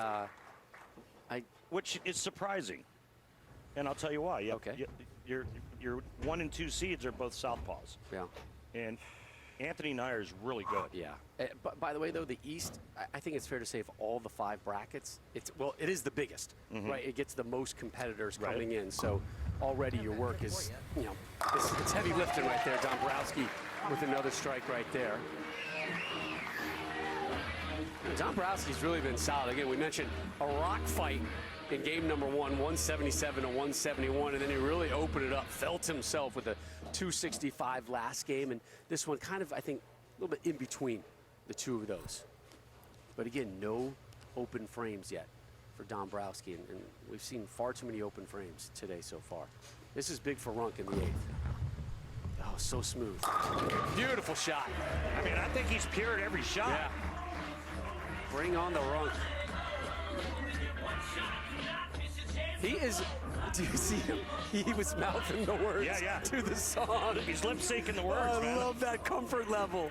which is surprising, and I'll tell you why. Okay. Your 1 and 2 seeds are both southpaws. Yeah. And Anthony Nair is really good. Yeah. But by the way, though, the East, I think it's fair to say of all the 5 brackets, it is the biggest, right? It gets the most competitors coming in. So already your work is, it's heavy lifting right there. Dombrowski with another strike right there. Dombrowski's really been solid. Again, we mentioned a rock fight in game number 1, 177 to 171, and then he really opened it up, felt himself with a 265 last game, and this one kind of, I think, a little bit in between the two of those. But again, no open frames yet for Dombrowski, and we've seen far too many open frames today so far. This is big for Runk in the 8th. Oh, so smooth. Beautiful shot. I mean, I think he's pure at every shot. Yeah. Bring on the Runk. He is, do you see him? He was mouthing the words to the song. He's lip syncing the words, I man. love that comfort level.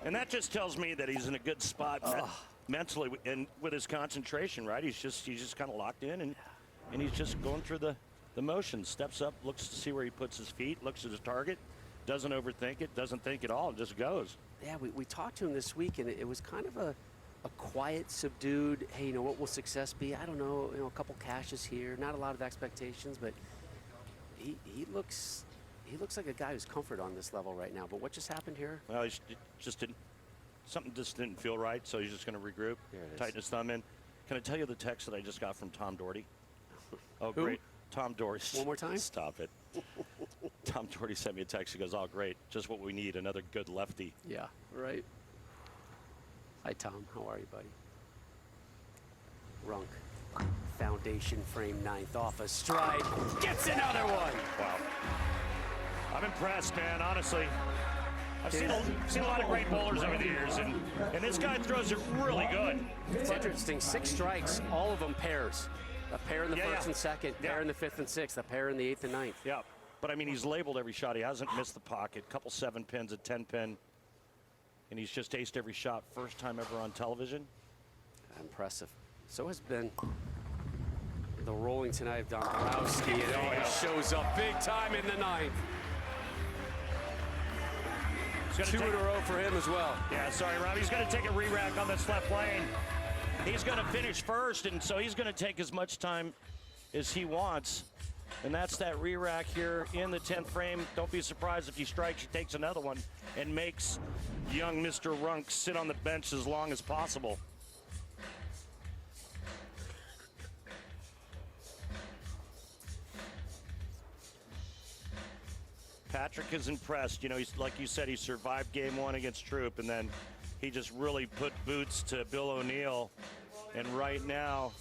And that just tells me that he's in a good spot mentally and with his concentration, right? He's just kind of locked in and he's just going through the motions. Steps up, looks to see where he puts his feet, looks at his target, doesn't overthink it, doesn't think at all, just goes. Yeah, we talked to him this week, and it was kind of a quiet, subdued, hey, you know, what will success be? I don't know, a couple cashes here, not a lot of expectations, but he looks like a guy who's comfort on this level right now. But what just happened here? Well, something just didn't feel right, so he's just going to regroup, tighten his thumb in. Can I tell you the text that I just got from Tom Doherty? Oh, Who? great. Tom Doherty. One more time? Stop it. Tom Doherty sent me a text. He goes, oh, great. Just what we need, another good lefty. Yeah, right. Hi, Tom. How are you, buddy? Runk. Foundation frame ninth off a stride. Gets another one. Wow. I'm impressed, man, honestly. I've seen a lot of great bowlers over the years, and this guy throws it really good. It's interesting. 6 strikes, all of them pairs. A pair in the first and second, pair in the 5th and 6th, a pair in the 8th and 9th. Yeah, but I mean, he's labeled every shot. He hasn't missed the pocket. Couple 7 pins, a 10 pin, and he's just aced every shot. First time ever on television. Impressive. So has been the rolling tonight of Dombrowski, and he shows up big time in the 9th. 2 in a row for him as well. Yeah, sorry, Rob. He's going to take a re-rack on this left lane. He's going to finish first, and so he's going to take as much time as he wants. And that's that re-rack here in the 10th frame. Don't be surprised if he strikes, he takes another one, and makes young Mr. Runk sit on the bench as long as possible. Patrick is impressed. You know, he's like you said, he survived game 1 against Troup, and then he just really put boots to Bill O'Neill. And right now,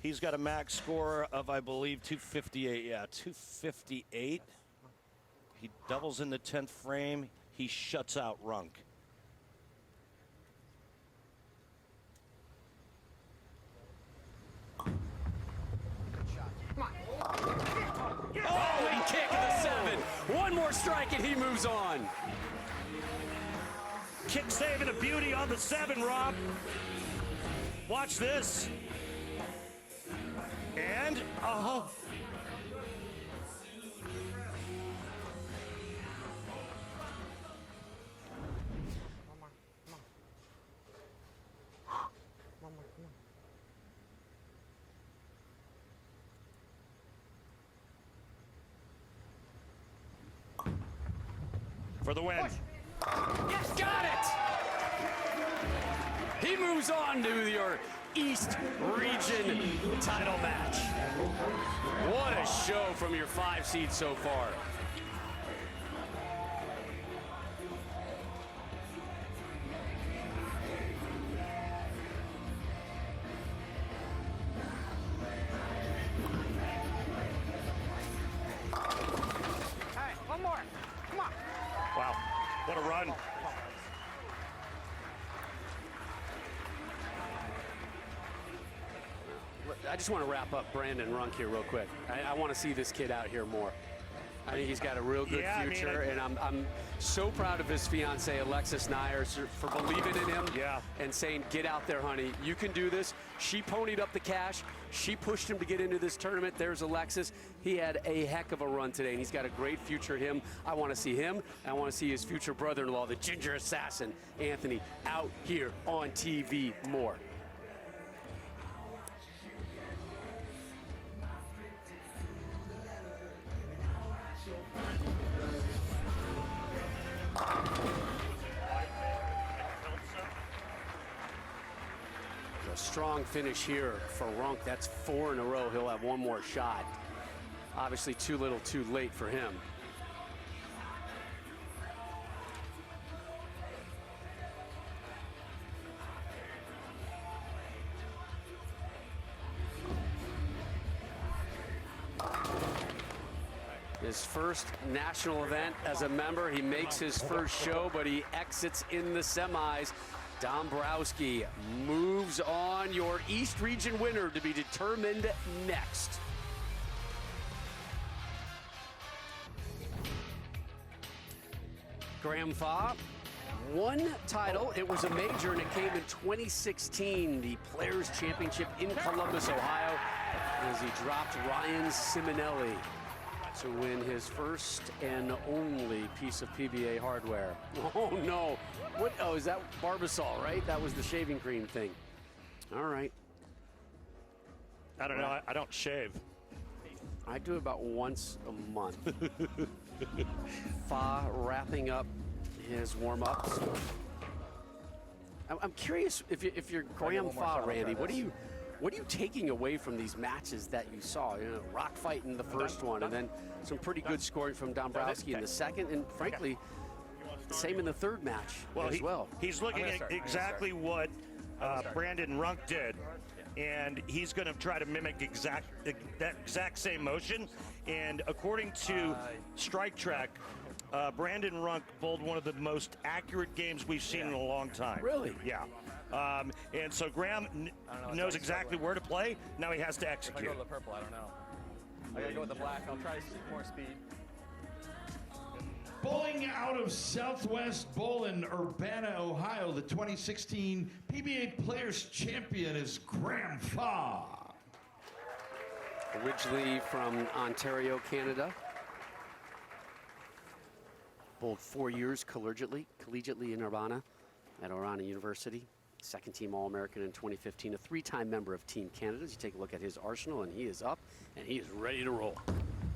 he's got a max score of, I believe, 258. Yeah, 258. He doubles in the 10th frame. He shuts out Runk. Oh, and kick of the 7. One more strike and he moves on. Kick saving a beauty on the 7, Rob. Watch this. And, oh. For the win. Yes, got it! He moves on to your East Region title match. What a show from your 5 seed so far. Hey, one more. Come on. Wow, what a run. I just want to wrap up Brandon Runk here real quick. I want to see this kid out here more. I think he's got a real good future, and I'm so proud of his fiancée, Alexis Nyers, for believing in him and saying, get out there, honey. You can do this. She ponied up the cash. She pushed him to get into this tournament. There's Alexis. He had a heck of a run today, and he's got a great future. I want to see him. I want to see his future brother-in-law, the Ginger Assassin, Anthony, out here on TV more. A strong finish here for Runk. That's 4 in a row. He'll have one more shot. Obviously too little too late for him. His first national event as a member. He makes his first show, but he exits in the semis. Dombrowski moves on. Your East Region winner to be determined next. Graham Fach, one title. It was a major, and it came in 2016, the Players' Championship in Columbus, Ohio, as he dropped Ryan Simonelli to win his first and only piece of PBA hardware. Oh, no. What? Oh, is that Barbasol, right? That was the shaving cream thing. All right. I don't know. I don't shave. I do about once a month. Fach wrapping up his warm-ups. I'm curious if you're Graham Fach, Randy, what are you taking away from these matches that you saw? You know, rock fight in the first one, and then some pretty good scoring from Dombrowski in the second, and frankly, same in the third match as well. He's looking at exactly what Brandon Runk did, and he's going to try to mimic that exact same motion. And according to Strike Track, Brandon Runk bowled one of the most accurate games we've seen in a long time. Really? Yeah. And so Graham knows exactly where to play. Now he has to execute. If I go to the purple, I don't know. I gotta go with the black. I'll try more speed. Bowling out of Southwest Bowling, Urbana, Ohio, the 2016 PBA Players Champion is Graham Fach. Originally from Ontario, bowled 4 years collegiately in Urbana at Urbana University. Second team All-American in 2015, a three-time member of Team Canada. You take a look at his arsenal, and he is up, and he is ready to roll.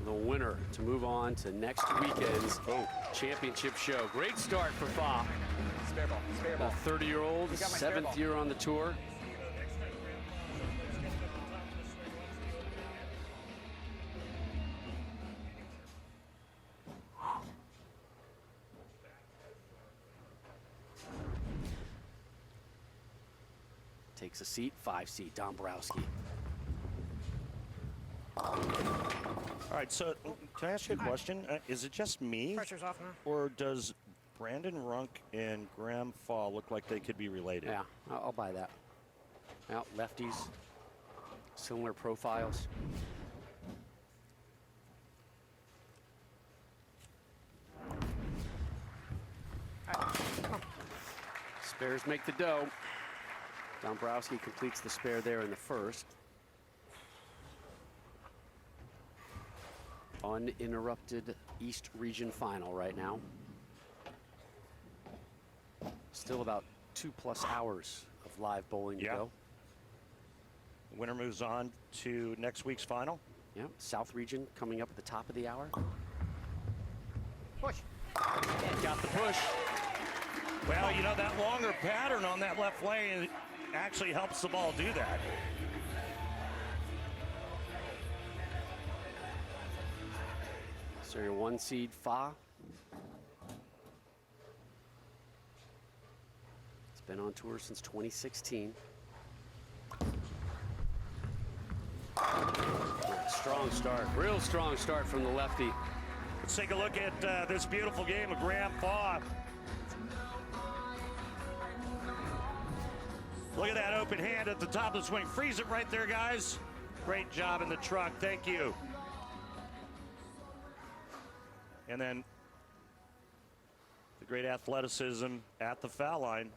The winner to move on to next weekend's championship show. Great start for Fach. Spare ball. Spare ball. A 30-year-old, seventh year on the tour. Takes a seat, 5 seed, Dombrowski. All right, so can I ask you a question? Is it just me? Pressure's off now. Or does Brandon Runk and Graham Fach look like they could be related? Yeah, I'll buy that. Now, lefties, similar profiles. Spares make the dough. Dombrowski completes the spare there in the first. Uninterrupted East Region final right now. Still about 2+ hours of live bowling to go. Winner moves on to next week's final. Yeah, South Region coming up at the top of the hour. Push. Got the push. Well, you know, that longer pattern on that left lane actually helps the ball do that. So your 1 seed, Fach. It's been on tour since 2016. Strong start, real strong start from the lefty. Let's take a look at this beautiful game of Graham Fach. Look at that open hand at the top of the swing. Freeze it right there, guys. Great job in the truck. Thank you. And then the great athleticism at the foul line.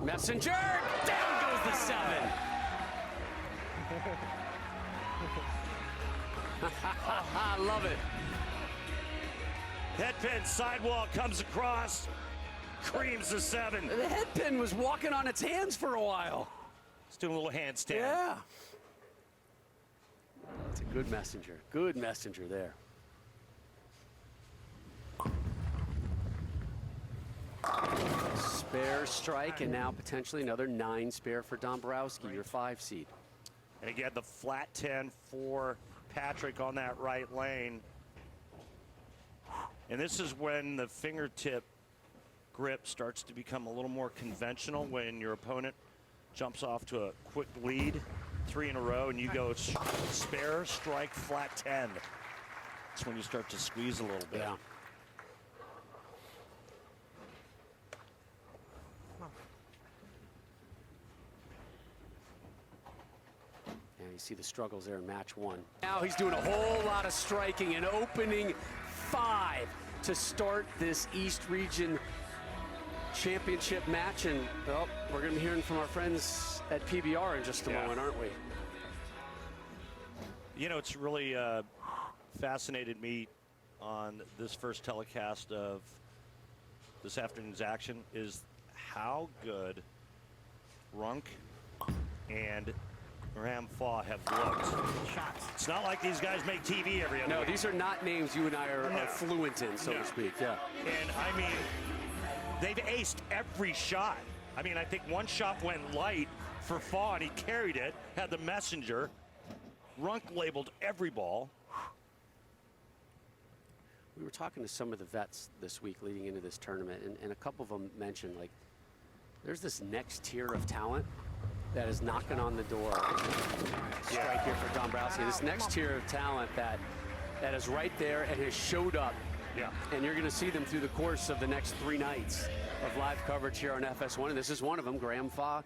Messenger, down goes the 7. I love it. Head pin sidewall comes across, creams the 7. The head pin was walking on its hands for a while. It's doing a little handstand. Yeah. It's a good messenger. Good messenger there. Spare strike, and now potentially another 9 spare for Dombrowski, your 5 seed. And again, the flat 10 for Patrick on that right lane. And this is when the fingertip grip starts to become a little more conventional when your opponent jumps off to a quick lead, 3 in a row, and you go spare, strike, flat 10. That's when you start to squeeze a little bit. Yeah. And you see the struggles there in match 1. Now he's doing a whole lot of striking, an opening 5 to start this East Region Championship match. And well, we're going to be hearing from our friends at PBR in just a moment, aren't we? You know, it's really fascinated me on this first telecast of this afternoon's action is how good Runk and Fach have looked. Shots. It's not like these guys make TV every other No, week. these are not names you and I are fluent in, so to speak. Yeah. And I mean, they've aced every shot. I mean, I think one shot went light for Fach, and he carried it, had the messenger. Runk labeled every ball. We were talking to some of the vets this week leading into this tournament, and a couple of them mentioned, like, there's this next tier of talent that is knocking on the door. Strike here for Dombrowski. This next tier of talent that is right there and has showed up. Yeah. And you're going to see them through the course of the next 3 nights of live coverage here on FS1. And this is one of them, Fach. All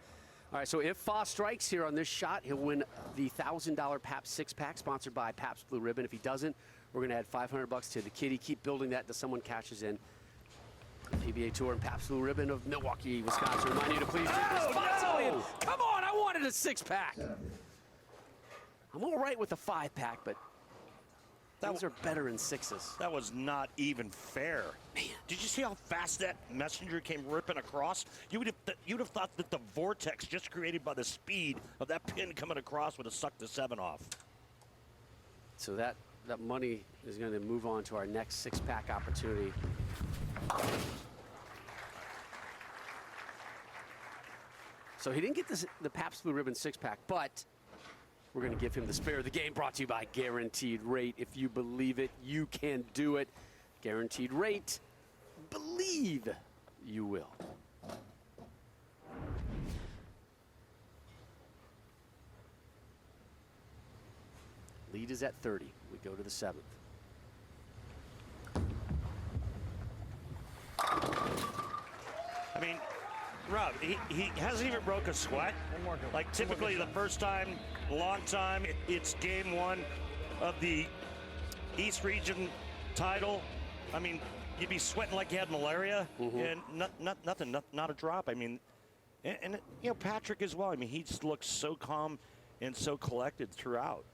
right, so if Fach strikes here on this shot, he'll win the $1,000 Pabst 6-pack sponsored by Pabst Blue Ribbon. If he doesn't, we're going to add $500 to the kitty. Keep building that until someone cashes in. The PBA Tour and Pabst Blue Ribbon of Milwaukee, Wisconsin. Remind you to please drink responsibly. no! Come on, I wanted a 6-pack. I'm all right with a 5-pack, but those are better in 6s. That was not even fair. Man. Did you see how fast that messenger came ripping across? You'd have thought that the vortex just created by the speed of that pin coming across would have sucked the 7 off. So that money is going to move on to our next 6-pack opportunity. So he didn't get the Pabst Blue Ribbon 6-pack, but we're going to give him the spare of the game, brought to you by Guaranteed Rate. If you believe it, you can do it. Guaranteed Rate, believe you will. Lead is at 30. We go to the 7th. I mean, Rob, he hasn't even broke a sweat. Like typically the first time, long time, it's game 1 of the East Region title. I mean, you'd be sweating like you had malaria, and nothing, not a drop. I mean, and you know, Patrick as well. I mean, he just looks so calm and so collected throughout.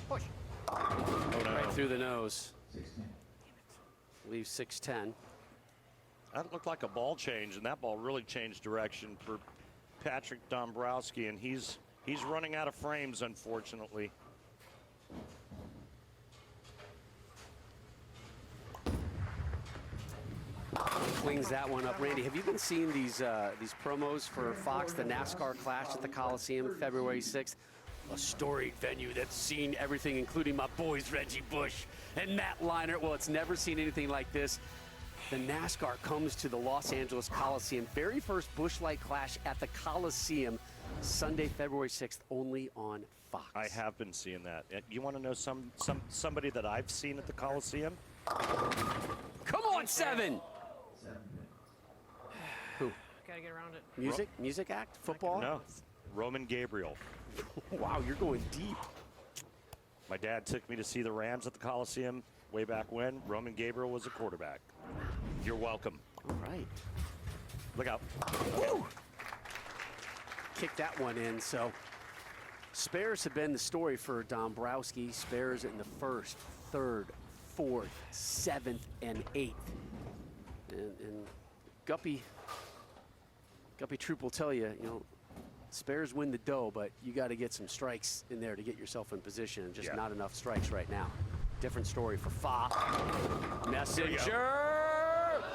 Push. Oh, no. Right through the nose. Leaves 6-10. That looked like a ball change, and that ball really changed direction for Patrick Dombrowski, and he's running out of frames, unfortunately. Cleans that one up. Randy, have you been seeing these promos for Fox, the NASCAR Clash at the Coliseum, February 6th? A storied venue that's seen everything, including my boys Reggie Bush and Matt Leinart. Well, it's never seen anything like this. The NASCAR comes to the Los Angeles Coliseum. Very first Busch Light Clash at the Coliseum, Sunday, February 6th, only on Fox. I have been seeing that. You want to know somebody that I've seen at the Coliseum? Come on, 7. Who? Gotta get around it. Music? Music act? Football? No, Roman Gabriel. Wow, you're going deep. My dad took me to see the Rams at the Coliseum way back when. Roman Gabriel was a quarterback. You're welcome. All right. Look out. Woo! Kick that one in. So spares have been the story for Dombrowski. Spares in the 1st, 3rd, 4th, 7th, and 8th. And Guppy Troup will tell you, you know, spares win the dough, but you got to get some strikes in there to get yourself in position, and just not enough strikes right now. Different story for Fach. Messenger!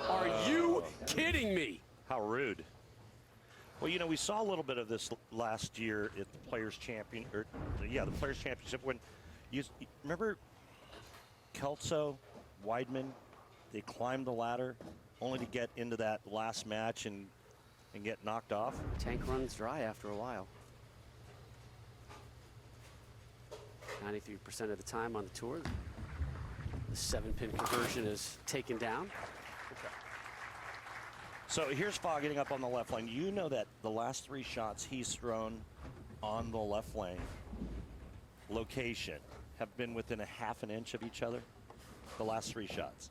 Are you kidding me? How rude. Well, you know, we saw a little bit of this last year at the Players' the Players' Championship when you remember Kelso Weidman. They climbed the ladder only to get into that last match and get knocked off. Tank runs dry after a while. 93% of the time on the tour, the 7-pin conversion is taken down. So here's Fach getting up on the left lane. You know that the last 3 shots he's thrown on the left lane location have been within a half an inch of each other. The last 3 shots.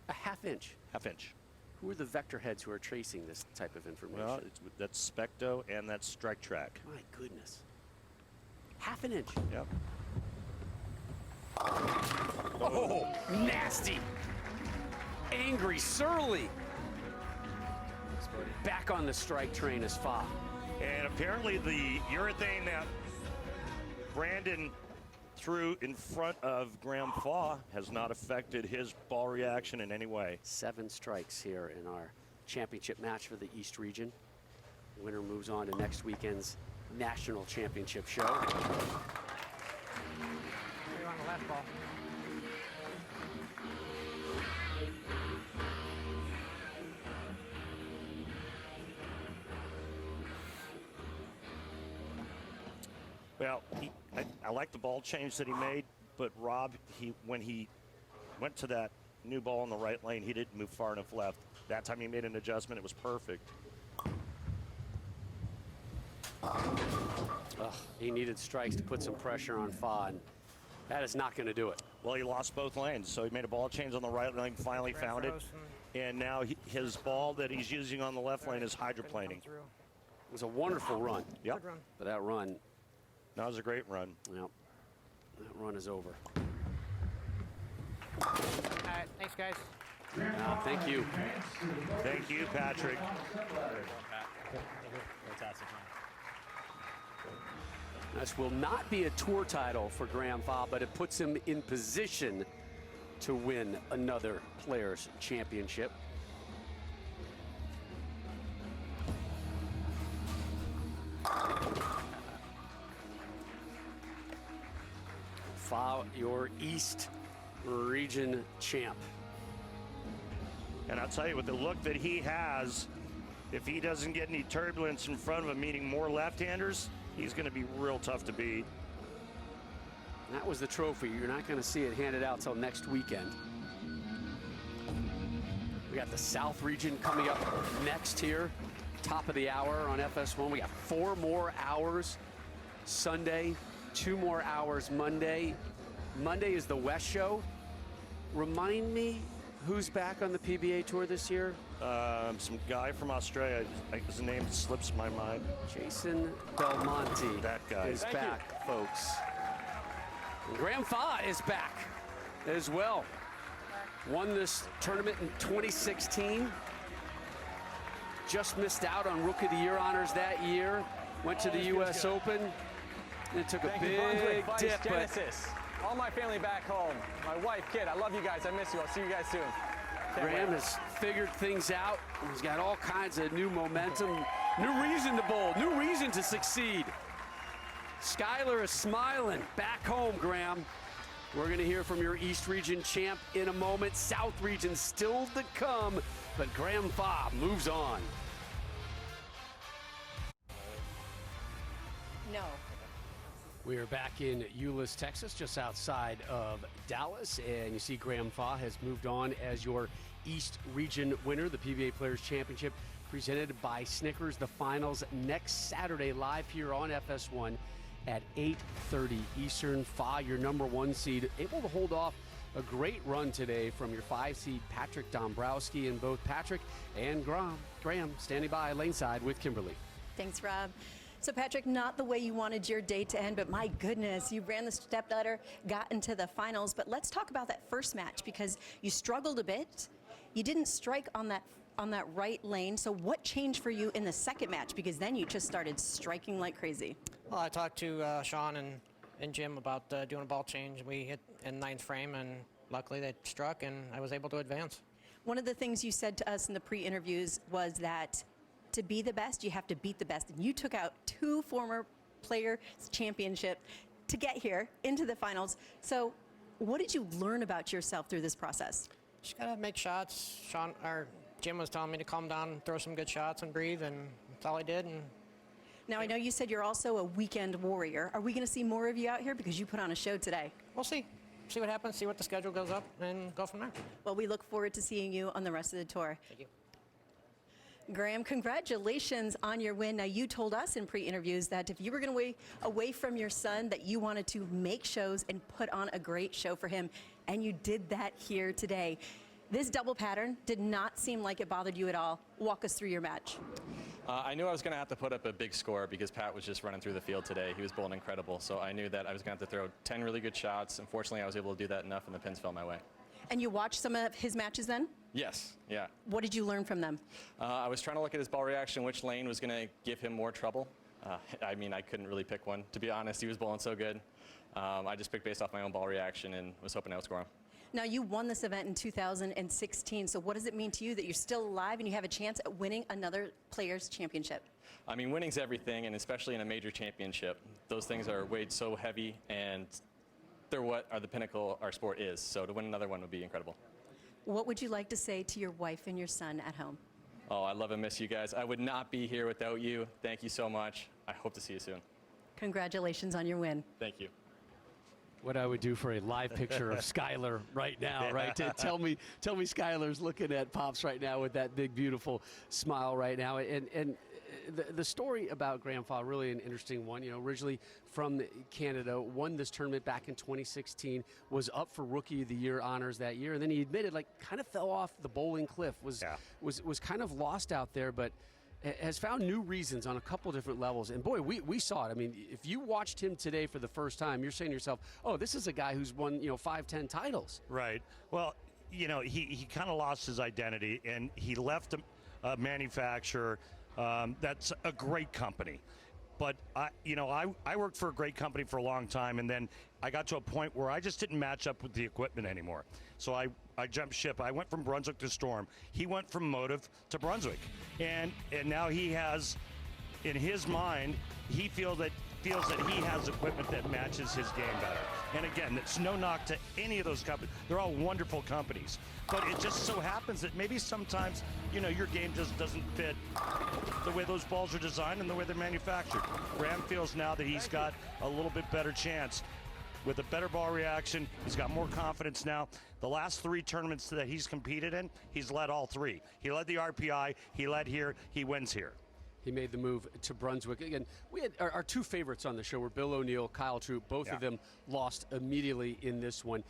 A half inch. Half inch. Who are the vector heads who are tracing this type of information? Well, that's Specto and that's Strike Track. My goodness. Half an inch. Yep. Oh, nasty. Angry, surly. Back on the strike train is Fach. And apparently the urethane that Brandon threw in front of Graham Fach has not affected his ball reaction in any way. 7 strikes here in our championship match for the East region. Winner moves on to next weekend's national championship show. You're on the last ball. Well, I like the ball change that he made, but Rob, when he went to that new ball in the right lane, he didn't move far enough left. That time he made an adjustment. It was perfect. Ugh, he needed strikes to put some pressure on Fach, and that is not going to do it. Well, he lost both lanes, so he made a ball change on the right lane, finally found it. And now his ball that he's using on the left lane is hydroplaning. It was a wonderful run. Yep. But that run, That was a great run. yep, that run is over. All right, thanks, guys. Thank you. Thank you, Patrick. Fantastic, man. This will not be a tour title for Graham Fach, but it puts him in position to win another Players' Championship. Fach, your East Region champ. And I'll tell you, with the look that he has, if he doesn't get any turbulence in front of him, meaning more left-handers, he's going to be real tough to beat. That was the trophy. You're not going to see it handed out till next weekend. We got the South region coming up next here, top of the hour on FS1. We got 4 more hours Sunday, 2 more hours Monday. Monday is the West Show. Remind me who's back on the PBA Tour this year? Some guy from Australia. His name slips my mind. Jason Belmonte. That guy. Is back, folks. And Graham Fach is back as well. Won this tournament in 2016. Just missed out on Rookie of the Year honors that year. Went to the U.S. Open. It took a big dip, but all my family back home, my wife, kid, I love you guys. I miss you. I'll see you guys soon. Graham has figured things out. He's got all kinds of new momentum, new reason to bowl, new reason to succeed. Skyler is smiling. Back home, Graham. We're going to hear from your East Region champ in a moment. South Region still to come, but Graham Fach moves on. No. We are back in Euless, Texas, just outside of Dallas, and you see Graham Fach has moved on as your East Region winner, the PBA Players Championship, presented by Snickers. The finals next Saturday, live here on FS1 at 8:30 Eastern. Fach, your #1 seed, able to hold off a great run today from your 5 seed Patrick Dombrowski, and both Patrick and Graham standing by laneside with Kimberly. Thanks, Rob. So, Patrick, not the way you wanted your day to end, but my goodness, you ran the step ladder, got into the finals. But let's talk about that first match, because you struggled a bit. You didn't strike on that right lane. So what changed for you in the second match? Because then you just started striking like crazy. Well, I talked to Sean and Jim about doing a ball change. We hit in 9th frame, and luckily they struck, and I was able to advance. One of the things you said to us in the pre-interviews was that to be the best, you have to beat the best. And you took out 2 former Players Championship to get here into the finals. So What did you learn about yourself through this process? Just gotta make shots. Jim was telling me to calm down, throw some good shots, and breathe, and that's all I did. And Now, I know you said you're also a weekend warrior. Are we going to see more of you out here? Because you put on a show today. we'll see. See what happens, see what the schedule goes up, and go from there. Well, we look forward to seeing you on the rest of the tour. Thank you. Graham, congratulations on your win. Now, you told us in pre-interviews that if you were going to away from your son, that you wanted to make shows and put on a great show for him, and you did that here today. This double pattern did not seem like it bothered you at all. Walk us through your match. I knew I was going to have to put up a big score because Pat was just running through the field today. He was bowling incredible, so I knew that I was going to have to throw 10 really good shots. Unfortunately, I was able to do that enough, and the pins fell my way. And you watched some of his matches then? Yes, yeah. What did you learn from them? I was trying to look at his ball reaction, which lane was going to give him more trouble. I mean, I couldn't really pick one. To be honest, he was bowling so good. I just picked based off my own ball reaction and was hoping I would score him. Now, you won this event in 2016, so what does it mean to you that you're still alive and you have a chance at winning another Players' Championship? I mean, winning's everything, and especially in a major championship. Those things are weighed so heavy, and they're what are the pinnacle our sport is. So to win another one would be incredible. What would you like to say to your wife and your son at home? Oh, I love and miss you guys. I would not be here without you. Thank you so much. I hope to see you soon. Congratulations on your win. Thank you. What I would do for a live picture of Skylar right now, right? Tell me Skylar's looking at Pops right now with that big, beautiful smile right now. And the story about Graham Fach, really an interesting one. You know, originally from Canada, won this tournament back in 2016, was up for Rookie of the Year honors that year, and then he admitted, like, kind of fell off the bowling cliff, was kind of lost out there, but has found new reasons on a couple different levels. And boy, we saw it. I mean, if you watched him today for the first time, you're saying to yourself, oh, this is a guy who's won, 5-10 titles. Right. Well, he kind of lost his identity, and he left a manufacturer that's a great company. But I worked for a great company for a long time, and then I got to a point where I just didn't match up with the equipment anymore. So I jumped ship. I went from Brunswick to Storm. He went from Motive to Brunswick, and now he has, in his mind, he feels that he has equipment that matches his game better. And again, it's no knock to any of those companies. They're all wonderful companies. But it just so happens that maybe sometimes, your game just doesn't fit the way those balls are designed and the way they're manufactured. Graham feels now that he's got a little bit better chance with a better ball reaction. He's got more confidence now. The last 3 tournaments that he's competed in, he's led all 3. He led the RPI, he led here, he wins here. He made the move to Brunswick. Again, we had our 2 favorites on the show were Bill O'Neill, Kyle Troup. Both of them lost immediately in this one.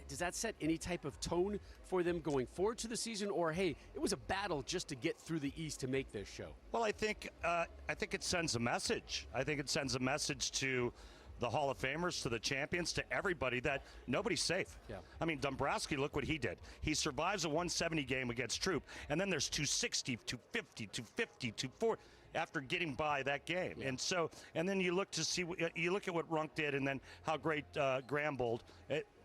Does that set any type of tone for them going forward to the season, or hey, it was a battle just to get through the East to make this show? Well, I think it sends a message. I think it sends a message to the Hall of Famers, to the champions, to everybody that nobody's safe. Yeah. I mean, Dombrowski, look what he did. He survives a 170 game against Troup, and then there's 260, 250, 250, 240 after getting by that game. Yeah. And then you look at what Runk did, and then how great Graham bowled.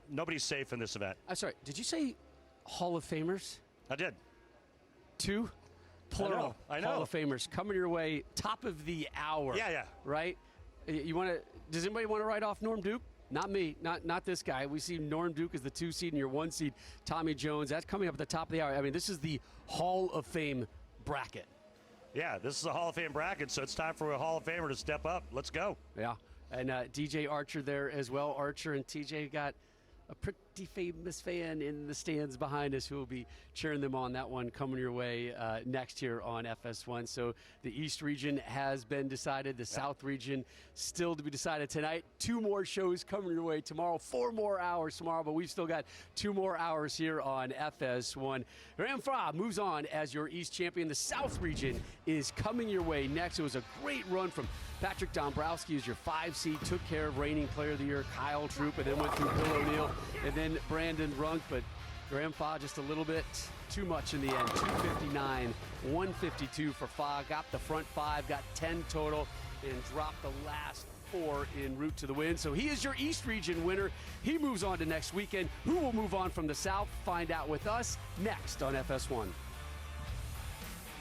Nobody's safe in this event. I'm sorry, did you say Hall of Famers? I did. 2? Plural. I know. Hall of Famers coming your way, top of the hour. Yeah. Right? Does anybody want to write off Norm Duke? Not me, not this guy. We see Norm Duke as the 2 seed and your 1 seed, Tommy Jones. That's coming up at the top of the hour. I mean, this is the Hall of Fame bracket. Yeah, this is a Hall of Fame bracket, so it's time for a Hall of Famer to step up. Let's go. Yeah, and DJ Archer there as well. Archer and TJ got a pretty famous fan in the stands behind us who will be cheering them on. That one coming your way next here on FS1. So the East region has been decided. The South region still to be decided tonight. 2 more shows coming your way tomorrow. 4 more hours tomorrow, but we've still got 2 more hours here on FS1. Graham Fach moves on as your East champion. The South region is coming your way next. It was a great run from Patrick Dombrowski as your 5 seed, took care of reigning player of the year, Kyle Troup, and then went through Bill O'Neill, and then Brandon Runk, but Graham Fach just a little bit too much in the end. 259, 152 for Fach, got the front 5, got 10 total, and dropped the last 4 en route to the win. So he is your East region winner. He moves on to next weekend. Who will move on from the South? Find out with us next on FS1.